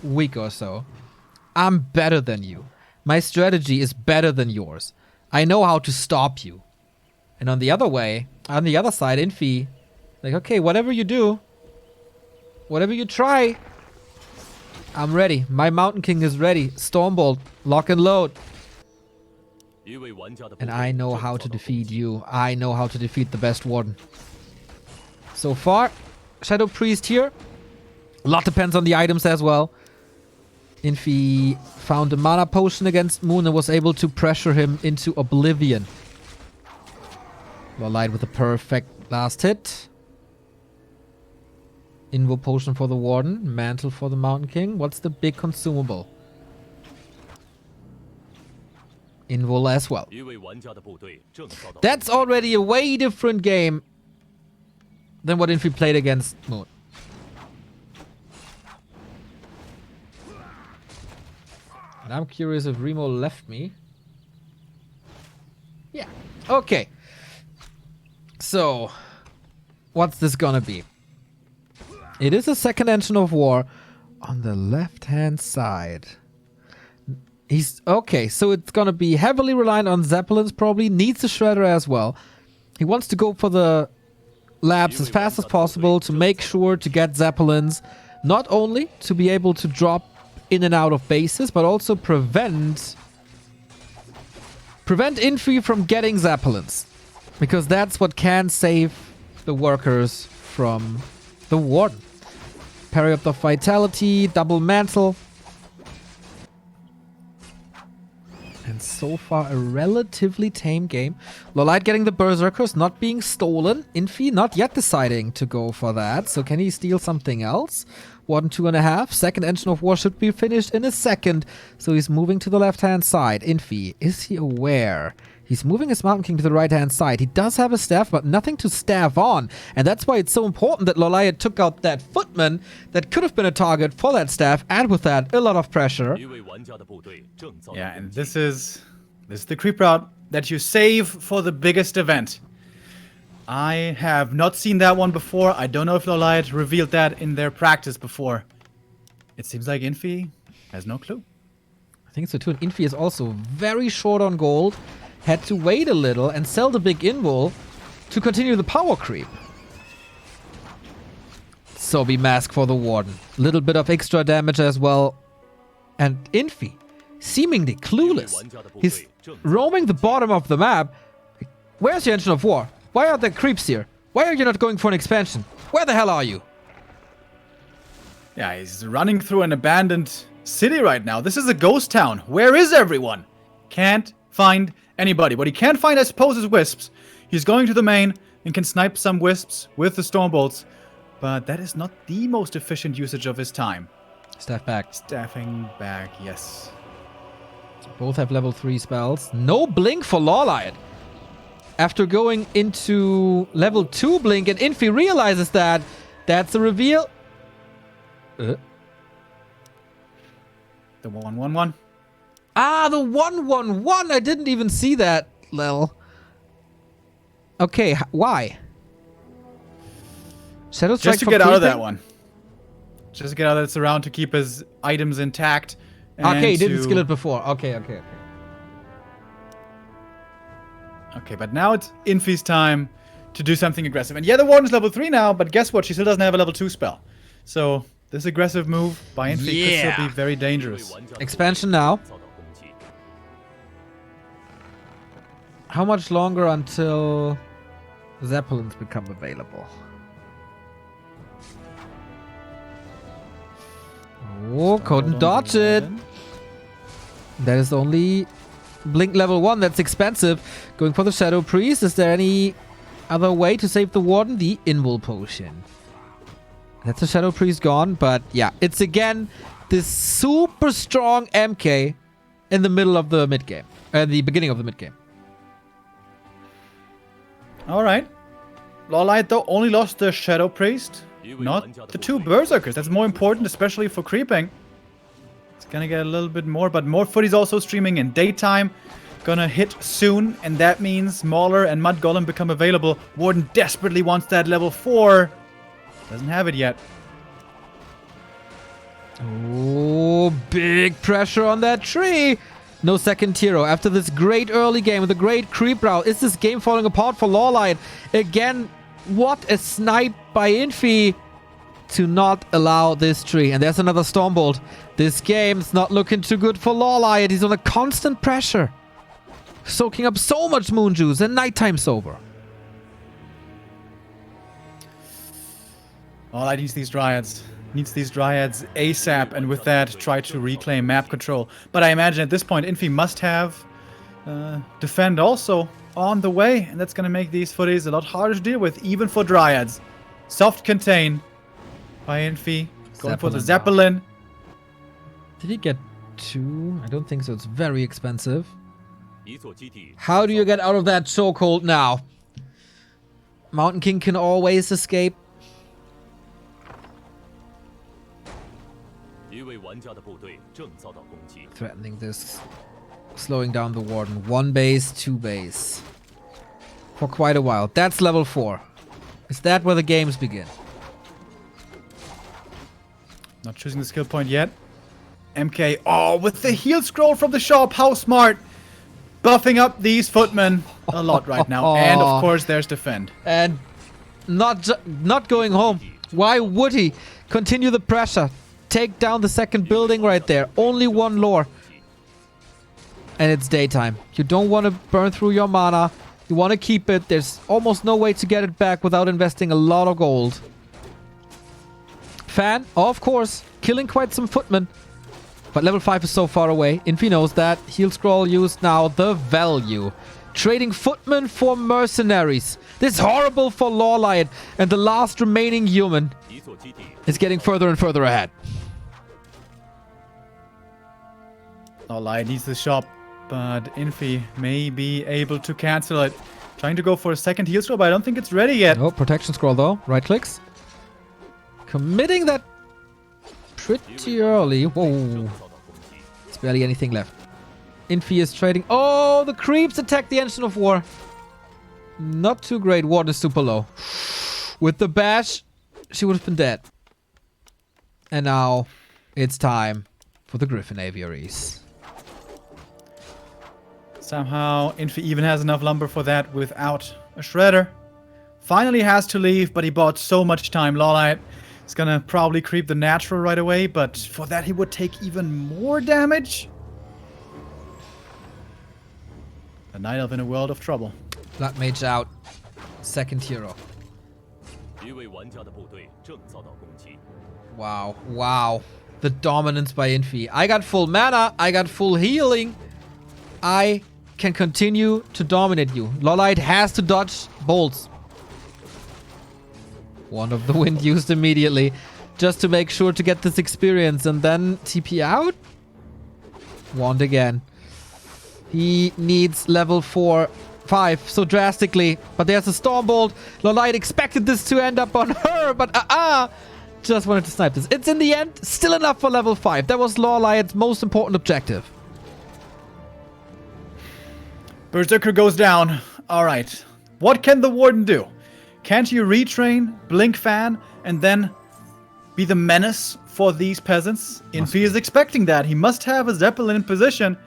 week or so. I'm better than you. My strategy is better than yours. I know how to stop you. And on the other way, On the other side, Infy, like, okay, whatever you do, whatever you try, I'm ready. My Mountain King is ready. Stormbolt, lock and load. And I know how to defeat you. I know how to defeat the best Warden. So far, Shadow Priest here. A lot depends on the items as well. Infy found a mana potion against Moon and was able to pressure him into oblivion. LawLiet with a perfect last hit. Invo potion for the Warden. Mantle for the Mountain King. What's the big consumable? Invo as well. That's already a way different game than what Infy played against Moon. And I'm curious if Remo left me. Yeah. Okay. So, what's this gonna be? It is a second engine of war on the left-hand side. He's okay, so it's gonna be heavily reliant on Zeppelins, probably. Needs a Shredder as well. He wants to go for the labs as fast as possible to make sure to get Zeppelins. Not only to be able to drop in and out of bases, but also prevent Infy from getting Zeppelins. Because that's what can save the workers from the Warden. Parry up the Vitality, double Mantle. And so far, a relatively tame game. LawLiet getting the Berserkers, not being stolen. Infy not yet deciding to go for that. So can he steal something else? Warden 2.5. Second engine of war should be finished in a second. So he's moving to the left-hand side. Infy, is he aware? He's moving his Mountain King to the right-hand side. He does have a staff, but nothing to staff on. And that's why it's so important that LawLiet took out that footman that could have been a target for that staff. And with that, a lot of pressure. Yeah, and this is the creep route that you save for the biggest event. I have not seen that one before. I don't know if LawLiet revealed that in their practice before. It seems like Infy has no clue. I think so too. And Infy is also very short on gold. Had to wait a little and sell the big invul to continue the power creep. So be mask for the Warden. Little bit of extra damage as well. And Infy, seemingly clueless. He's roaming the bottom of the map. Where's your engine of war? Why are there creeps here? Why are you not going for an expansion? Where the hell are you? Yeah, he's running through an abandoned city right now. This is a ghost town. Where is everyone? Can't find anybody. What he can't find, I suppose, is wisps. He's going to the main and can snipe some wisps with the stormbolts. But that is not the most efficient usage of his time. Staff back. Staffing back, yes. Both have level 3 spells. No blink for LawLiet. After going into level 2 blink, and Infy realizes that. That's a reveal. The 1/1/1. Ah, the 1/1/1. I didn't even see that, Lel. Okay, why? Shadow Strike just to for get out of creeping? that one. Just to get out of that surround to keep his items intact. Okay, he didn't skill it before. Okay. Okay, but now it's Infy's time to do something aggressive. And yeah, the Warden's level 3 now, but guess what? She still doesn't have a level 2 spell. So this aggressive move by Infy could still be very dangerous. Expansion now. How much longer until Zeppelins become available? Oh, couldn't dodge it. That is only blink level 1. That's expensive. Going for the Shadow Priest. Is there any other way to save the Warden? The Invul Potion. That's the Shadow Priest gone. But yeah, it's again this super strong MK in the middle of the mid game. The beginning of the mid game. Alright. LawLiet though only lost the Shadow Priest, not the 2 Berserkers. That's more important, especially for creeping. It's gonna get a little bit more, but more footy's also streaming in daytime. Gonna hit soon, and that means Mauler and Mud Golem become available. Warden desperately wants that level 4. Doesn't have it yet. Oh, big pressure on that tree. No second hero. After this great early game with a great creep route, is this game falling apart for LawLiet? Again, what a snipe by Infy to not allow this tree. And there's another Stormbolt. This game's not looking too good for LawLiet. He's under constant pressure. Soaking up so much moon juice and nighttime's over. LawLiet needs these Dryads. Needs these Dryads ASAP, and with that, try to reclaim map control. But I imagine at this point, Infy must have Defend also on the way, and that's going to make these footies a lot harder to deal with, even for Dryads. Soft contain by Infy. Going for the Zeppelin. Did he get 2? I don't think so. It's very expensive. How do you get out of that chokehold now? Mountain King can always escape. Threatening this. Slowing down the Warden. 1 base, 2 base. For quite a while. That's level 4. Is that where the games begin? Not choosing the skill point yet. MK. Oh, with the heal scroll from the shop. How smart. Buffing up these footmen a lot right now. And of course there's Defend. And not going home. Why would he? Continue the pressure. Take down the second building right there. Only 1 lore. And it's daytime. You don't want to burn through your mana. You want to keep it. There's almost no way to get it back without investing a lot of gold. Fan, of course. Killing quite some footmen. But level 5 is so far away. Infy knows that. Heal scroll used now. The value. Trading footmen for mercenaries. This is horrible for LawLiet. And the last remaining human is getting further and further ahead. LawLiet needs the shop, but Infy may be able to cancel it. Trying to go for a second heal scroll, but I don't think it's ready yet. Oh, protection scroll though. Right clicks. Committing that pretty early. Whoa. There's barely anything left. Infy is trading. Oh, the creeps attack the Engine of War. Not too great. Ward is super low. With the bash, she would have been dead. And now it's time for the Griffin Aviaries. Somehow, Infy even has enough lumber for that without a shredder. Finally has to leave, but he bought so much time. LawLiet is gonna probably creep the natural right away, but for that he would take even more damage. A Night Elf in a world of trouble. Blood Mage out. Second hero. Wow. Wow. The dominance by Infy. I got full mana. I got full healing. I can continue to dominate you. LawLiet has to dodge bolts. One of the wind used immediately. Just to make sure to get this experience. And then TP out. Wand again. He needs level 4, 5 so drastically. But there's a Stormbolt. LawLiet expected this to end up on her. But just wanted to snipe this. It's in the end still enough for level 5. That was LawLiet's most important objective. Berserker goes down. Alright. What can the Warden do? Can't you retrain, blink fan, and then be the menace for these peasants? Infy is expecting that. He must have a Zeppelin in position.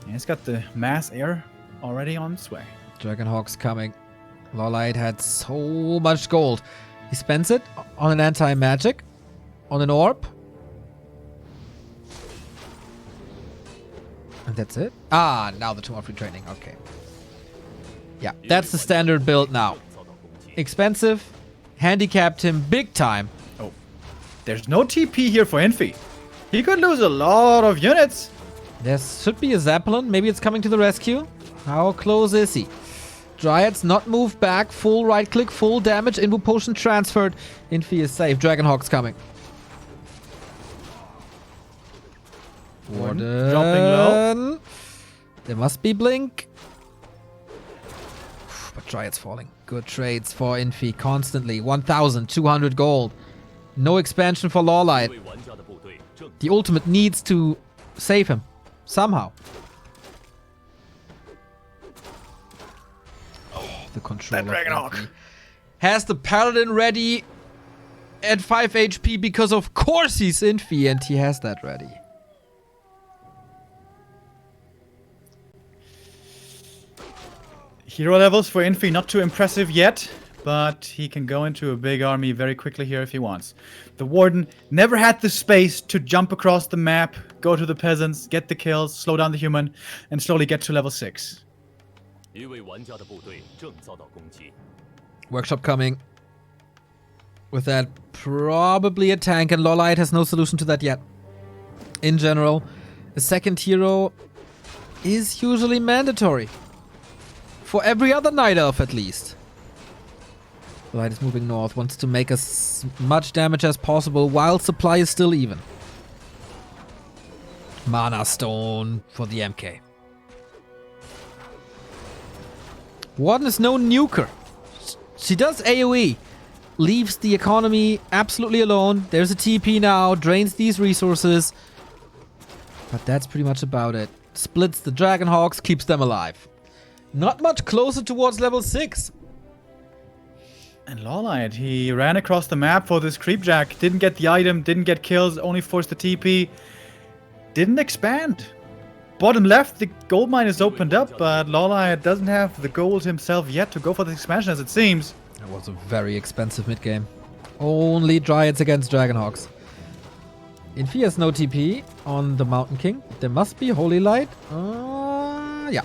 And he's got the mass air already on its way. Dragonhawk's coming. LawLiet had so much gold. He spends it on an anti-magic, on an orb. And that's it? Now the 2 free training. Okay. Yeah, that's the standard build now. Expensive. Handicapped him big time. Oh. There's no TP here for Infy. He could lose a lot of units. There should be a Zeppelin. Maybe it's coming to the rescue. How close is he? Dryads not moved back. Full right click, full damage. Invo potion transferred. Infy is safe. Dragonhawk's coming. Warden. Dropping low. There must be blink. But Dryad's falling. Good trades for Infy constantly. 1,200 gold. No expansion for LawLiet. The ultimate needs to save him. Somehow. The controller. That Dragonhawk has the Paladin ready at 5 HP because of course he's Infy and he has that ready. Hero levels for Infy not too impressive yet, but he can go into a big army very quickly here if he wants. The Warden never had the space to jump across the map, go to the peasants, get the kills, slow down the human, and slowly get to level 6. Workshop coming. With that, probably a tank, and LawLiet has no solution to that yet. In general, a second hero is usually mandatory. For every other Night Elf, at least. LawLiet is moving north, wants to make as much damage as possible while supply is still even. Mana Stone for the MK. Warden is no nuker. She does AoE. Leaves the economy absolutely alone. There's a TP now, drains these resources. But that's pretty much about it. Splits the Dragonhawks, keeps them alive. Not much closer towards level 6. And LawLiet, he ran across the map for this creepjack, didn't get the item, didn't get kills, only forced the TP. Didn't expand. Bottom left, the gold mine is opened up, but LawLiet doesn't have the gold himself yet to go for the expansion as it seems. That was a very expensive mid-game. Only Dryads against Dragonhawks. Infy has no TP on the Mountain King. There must be Holy Light. Yeah.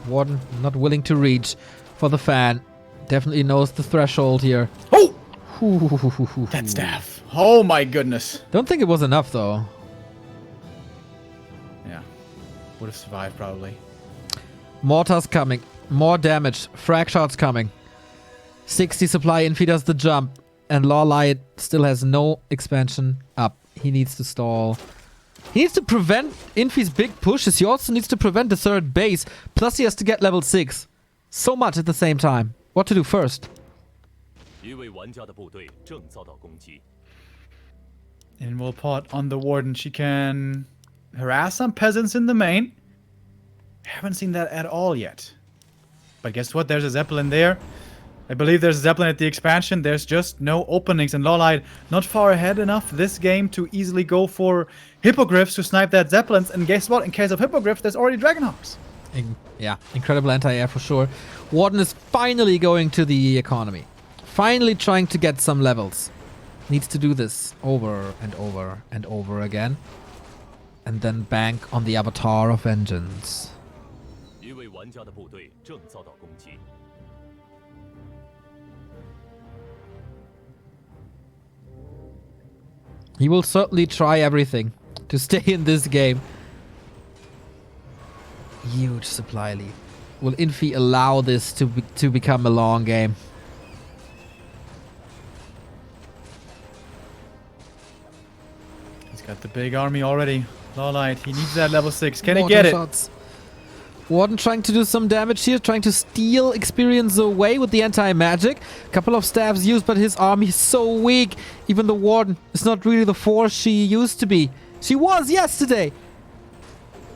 Warden not willing to reach for the fan. Definitely knows the threshold here. Oh! That staff. Oh my goodness. Don't think it was enough though. Yeah. Would have survived probably. Mortars coming. More damage. Frag shots coming. 60 supply. Infy does the jump. And LawLiet still has no expansion up. He needs to stall. He needs to prevent Infy's big pushes. He also needs to prevent the third base. Plus he has to get level 6. So much at the same time. What to do first? Inwell pot on the Warden. She can harass some peasants in the main. Haven't seen that at all yet. But guess what? There's a Zeppelin there. I believe there's a Zeppelin at the expansion. There's just no openings, and LawLiet not far ahead enough this game to easily go for Hippogriffs to snipe that Zeppelins. And guess what? In case of Hippogriffs, there's already Dragonhawks. Yeah, incredible anti-air for sure. Warden is finally going to the economy. Finally trying to get some levels. Needs to do this over and over and over again. And then bank on the Avatar of Vengeance. He will certainly try everything to stay in this game. Huge supply lead. Will Infy allow this to become a long game? He's got the big army already. LawLiet, he needs that level 6. Can he get it? Shots. Warden trying to do some damage here, trying to steal experience away with the anti-magic. Couple of stabs used, but his army is so weak. Even the Warden is not really the force she used to be. She was yesterday.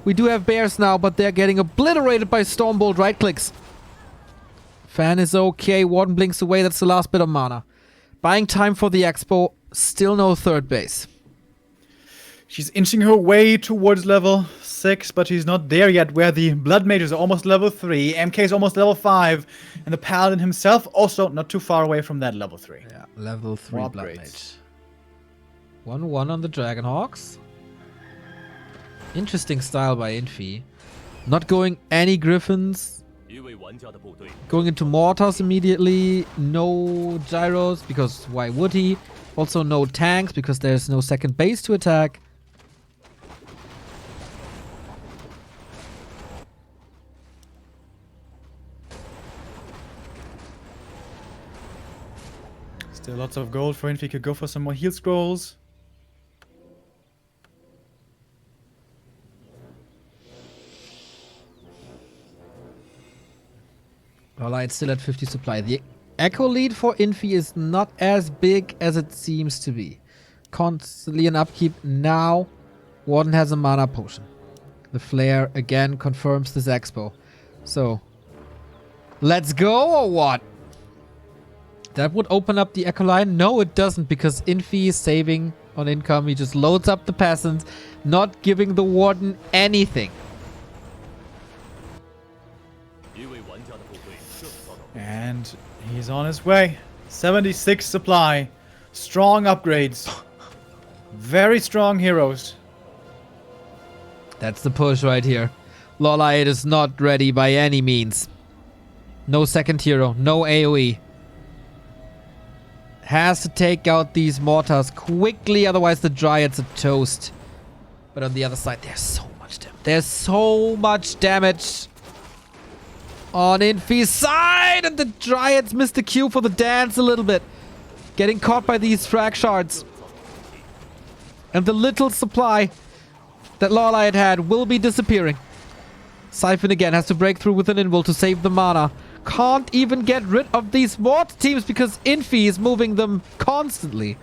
We do have bears now, but they're getting obliterated by Stormbolt right clicks. Fan is okay. Warden blinks away. That's the last bit of mana. Buying time for the expo. Still no third base. She's inching her way towards level 6, but she's not there yet, where the Blood Mage is almost level 3, MK is almost level 5, and the Paladin himself also not too far away from that level 3. Yeah, level 3 More Blood upgrades. Mage. 1-1 on the Dragonhawks. Interesting style by Infy. Not going any Griffins. Going into Mortars immediately. No Gyros, because why would he? Also no tanks, because there's no second base to attack. Still lots of gold for Infy. Could go for some more heal scrolls. LawLiet still at 50 supply. The echo lead for Infy is not as big as it seems to be. Constantly an upkeep now. Warden has a mana potion. The flare again confirms this expo. So, let's go or what? That would open up the echo line. No, it doesn't, because Infy is saving on income. He just loads up the peasants, not giving the Warden anything. And he's on his way. 76 supply. Strong upgrades. Very strong heroes. That's the push right here. LawLiet is not ready by any means. No second hero, no AoE. Has to take out these mortars quickly, otherwise the Dryads are toast. But on the other side, there's so much damage. There's so much damage on Infy's side, and the Dryads missed the cue for the dance a little bit. Getting caught by these frag shards. And the little supply that LawLiet had will be disappearing. Siphon again has to break through with an invul to save the mana. Can't even get rid of these mortar teams because Infy is moving them constantly.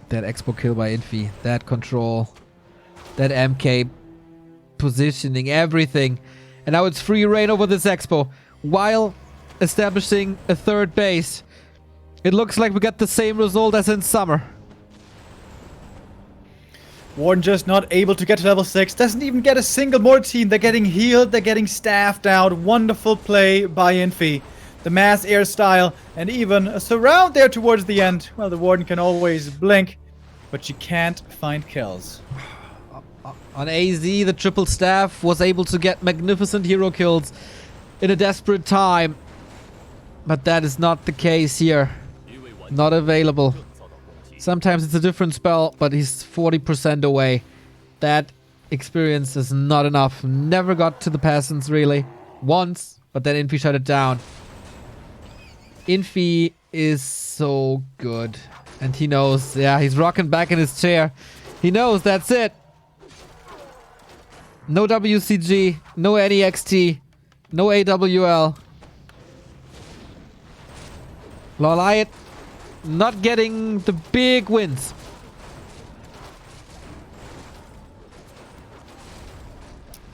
That expo kill by Infy. That control. That MK positioning. Everything. And now it's free reign over this expo. While establishing a third base. It looks like we got the same result as in summer. Warden just not able to get to level 6. Doesn't even get a single more team. They're getting healed. They're getting staffed out. Wonderful play by Infy. The mass air style. And even a surround there towards the end. Well, the Warden can always blink. But she can't find kills. On AZ, the triple staff was able to get magnificent hero kills in a desperate time. But that is not the case here. Not available. Sometimes it's a different spell, but he's 40% away. That experience is not enough. Never got to the peasants, really. Once, but then Infy shut it down. Infy is so good. And he knows, yeah, he's rocking back in his chair. He knows that's it. No WCG, no NEXT, no AWL. LawLiet not getting the big wins.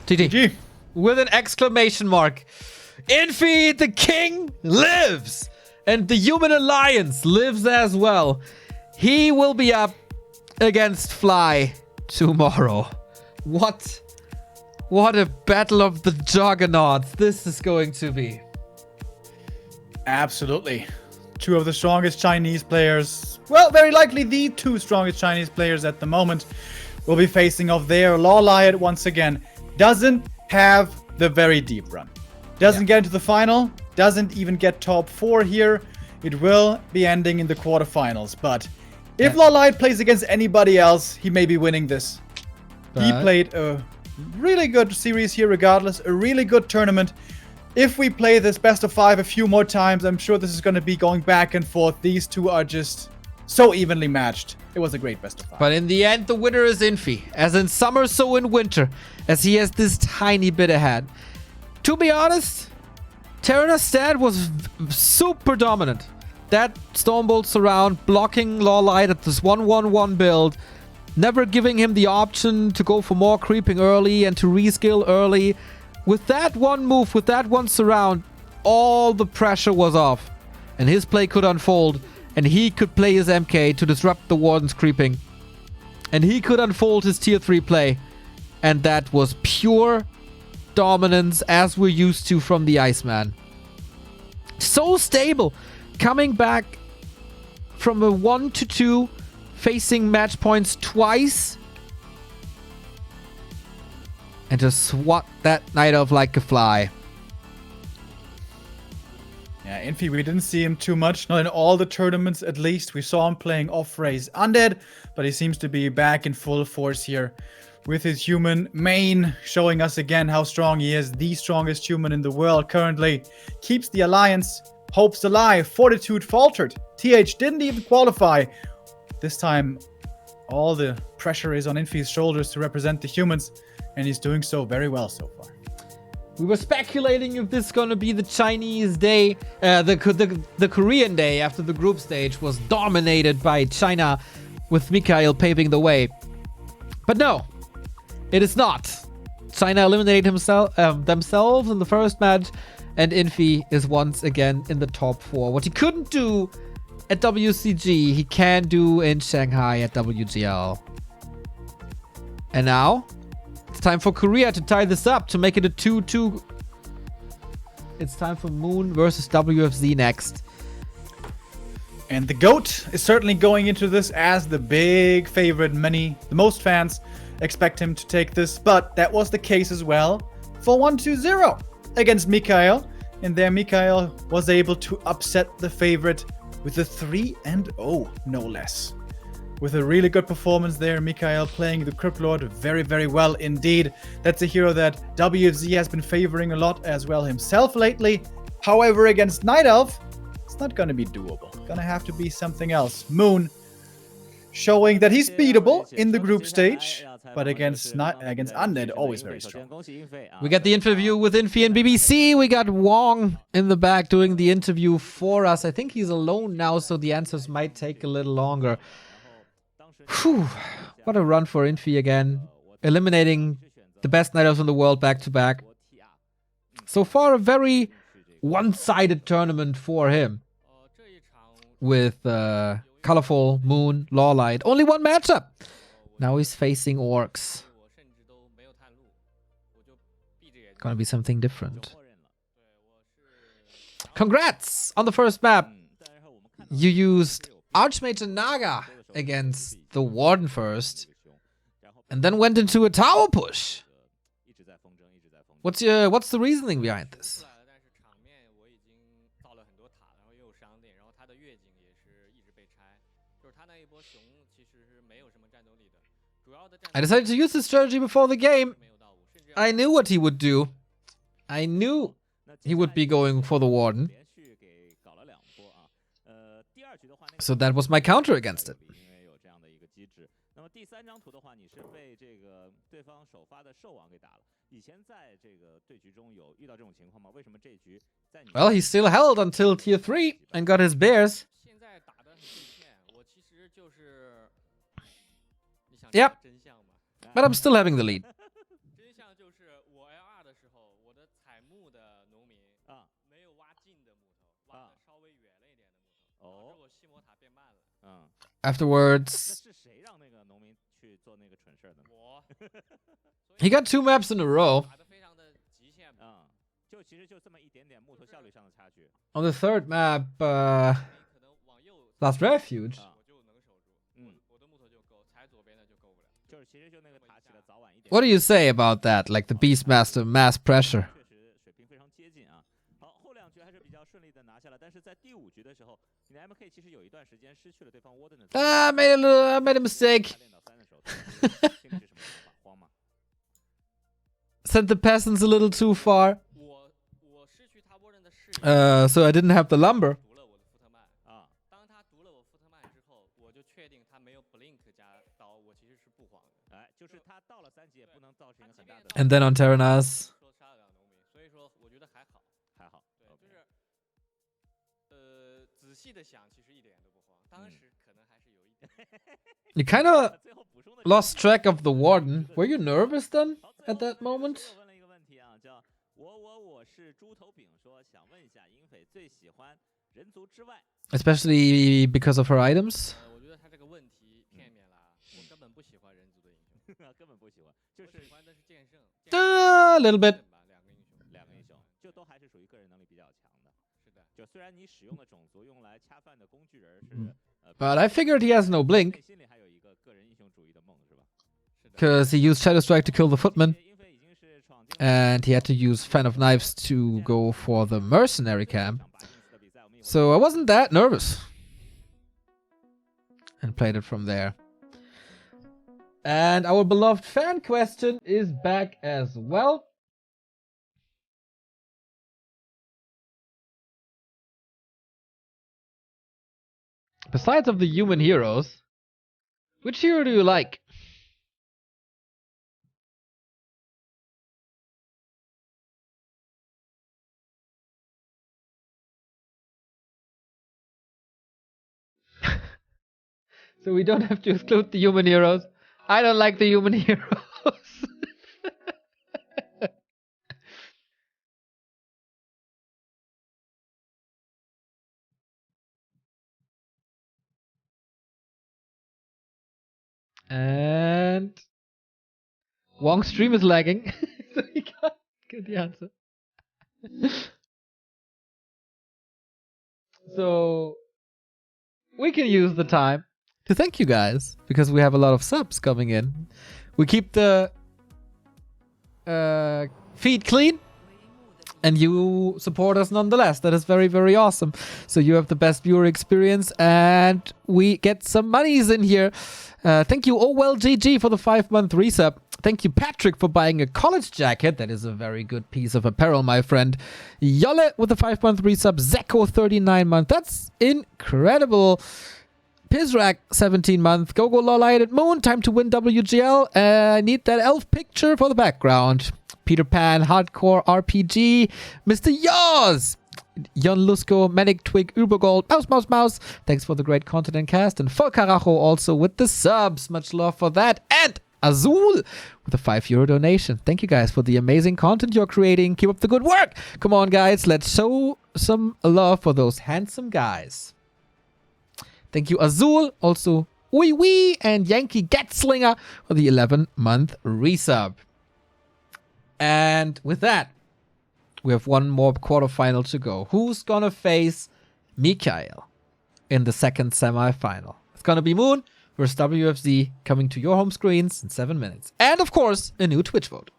GG. With an exclamation mark. Infy, the king, lives. And the human alliance lives as well. He will be up against Fly tomorrow. What a battle of the juggernauts this is going to be. Absolutely. Two of the strongest Chinese players, well, very likely the two strongest Chinese players at the moment, will be facing off there. LawLiet, once again, doesn't have the very deep run. Doesn't get into the final, doesn't even get top 4 here. It will be ending in the quarterfinals. But if LawLiet plays against anybody else, he may be winning this. He played a really good series here regardless, a really good tournament. If we play this best of 5 a few more times, I'm sure this is going to be going back and forth. These two are just so evenly matched. It was a great best of 5. But in the end, the winner is Infy. As in summer, so in winter. As he has this tiny bit ahead. To be honest, Terra's stat was super dominant. That Stormbolt surround, blocking LawLiet at this 1-1-1 build. Never giving him the option to go for more creeping early and to reskill early. With that one move, with that one surround, all the pressure was off. And his play could unfold. And he could play his MK to disrupt the Warden's creeping. And he could unfold his tier 3 play. And that was pure dominance as we're used to from the Iceman. So stable. Coming back from a 1-2, facing match points twice. And just swat that Night Elf like a fly. Yeah, Infy, we didn't see him too much. Not in all the tournaments, at least. We saw him playing off-race Undead, but he seems to be back in full force here with his human main, showing us again how strong he is. The strongest human in the world currently. Keeps the alliance hopes alive. Fortitude faltered. TH didn't even qualify. This time, all the pressure is on Infy's shoulders to represent the humans. And he's doing so very well so far. We were speculating if this is going to be the Chinese day. The Korean day after the group stage was dominated by China with Mikhail paving the way. But no, it is not. China eliminated themselves in the first match. And Infy is once again in the top 4. What he couldn't do at WCG, he can do in Shanghai at WGL. And now, It's time for Korea to tie this up, to make it a 2-2. It's time for Moon versus WFZ next. And the GOAT is certainly going into this as the big favorite. The most fans expect him to take this, but that was the case as well for 1-2-0 against Mikael. And there Mikael was able to upset the favorite with a 3-0, no less. With a really good performance there, Mikael playing the Crypt Lord very, very well indeed. That's a hero that WFZ has been favoring a lot as well himself lately. However, against Night Elf, it's not going to be doable. Gonna have to be something else. Moon showing that he's beatable in the group stage, but against Undead, always very strong. We got the interview with Infy and BBC. We got Wong in the back doing the interview for us. I think he's alone now, so the answers might take a little longer. Whew. What a run for Infy again. Eliminating the best Night Elves in the world back to back. So far, a very one-sided tournament for him. With Colorful, Moon, LawLiet. Only one matchup. Now he's facing Orcs. Gonna be something different. Congrats on the first map. You used Archmage and Naga against the Warden first, and then went into a tower push. What's the reasoning behind this? I decided to use this strategy before the game. I knew what he would do. I knew he would be going for the Warden. So that was my counter against it. Well, he still held until tier 3 and got his bears. Yep. But I'm still having the lead. Afterwards, he got 2 maps in a row. On the third map, Last Refuge. What do you say about that? Like the Beastmaster mass pressure. I made a mistake. Sent the peasants a little too far. So I didn't have the lumber. And then on Terranas. You kind of lost track of the Warden. Were you nervous then at that moment? Especially because of her items? A little bit. But I figured he has no blink. Because he used Shadow Strike to kill the Footman. And he had to use Fan of Knives to go for the mercenary camp. So I wasn't that nervous. And played it from there. And our beloved fan question is back as well. Besides of the human heroes, which hero do you like? So we don't have to exclude the human heroes. I don't like the human heroes. And Wong's stream is lagging. So he can't get the answer. So we can use the time to thank you guys because we have a lot of subs coming in. We keep the feed clean and you support us nonetheless. That is very, very awesome. So you have the best viewer experience and we get some monies in here. Thank you, OWellGG, for the 5-month resub. Thank you, Patrick, for buying a college jacket. That is a very good piece of apparel, my friend. Yolle with the 5-month resub. Zeko, 39-month. That's incredible. Pizrak, 17-month. Go LawLiet at Moon. Time to win WGL. I need that elf picture for the background. Peter Pan, Hardcore RPG. Mr. Yaws. Jon Lusko, Manic Twig, Ubergold, Mouse. Thanks for the great content and cast. And Volkaracho also with the subs. Much love for that. And Azul with a €5 donation. Thank you guys for the amazing content you're creating. Keep up the good work. Come on, guys. Let's show some love for those handsome guys. Thank you, Azul. Also, Wee and Yankee Gatslinger for the 11-month resub. And with that, we have one more quarterfinal to go. Who's gonna face Mikhail in the second semi-final? It's gonna be Moon versus WFZ, coming to your home screens in 7 minutes. And of course, a new Twitch vote.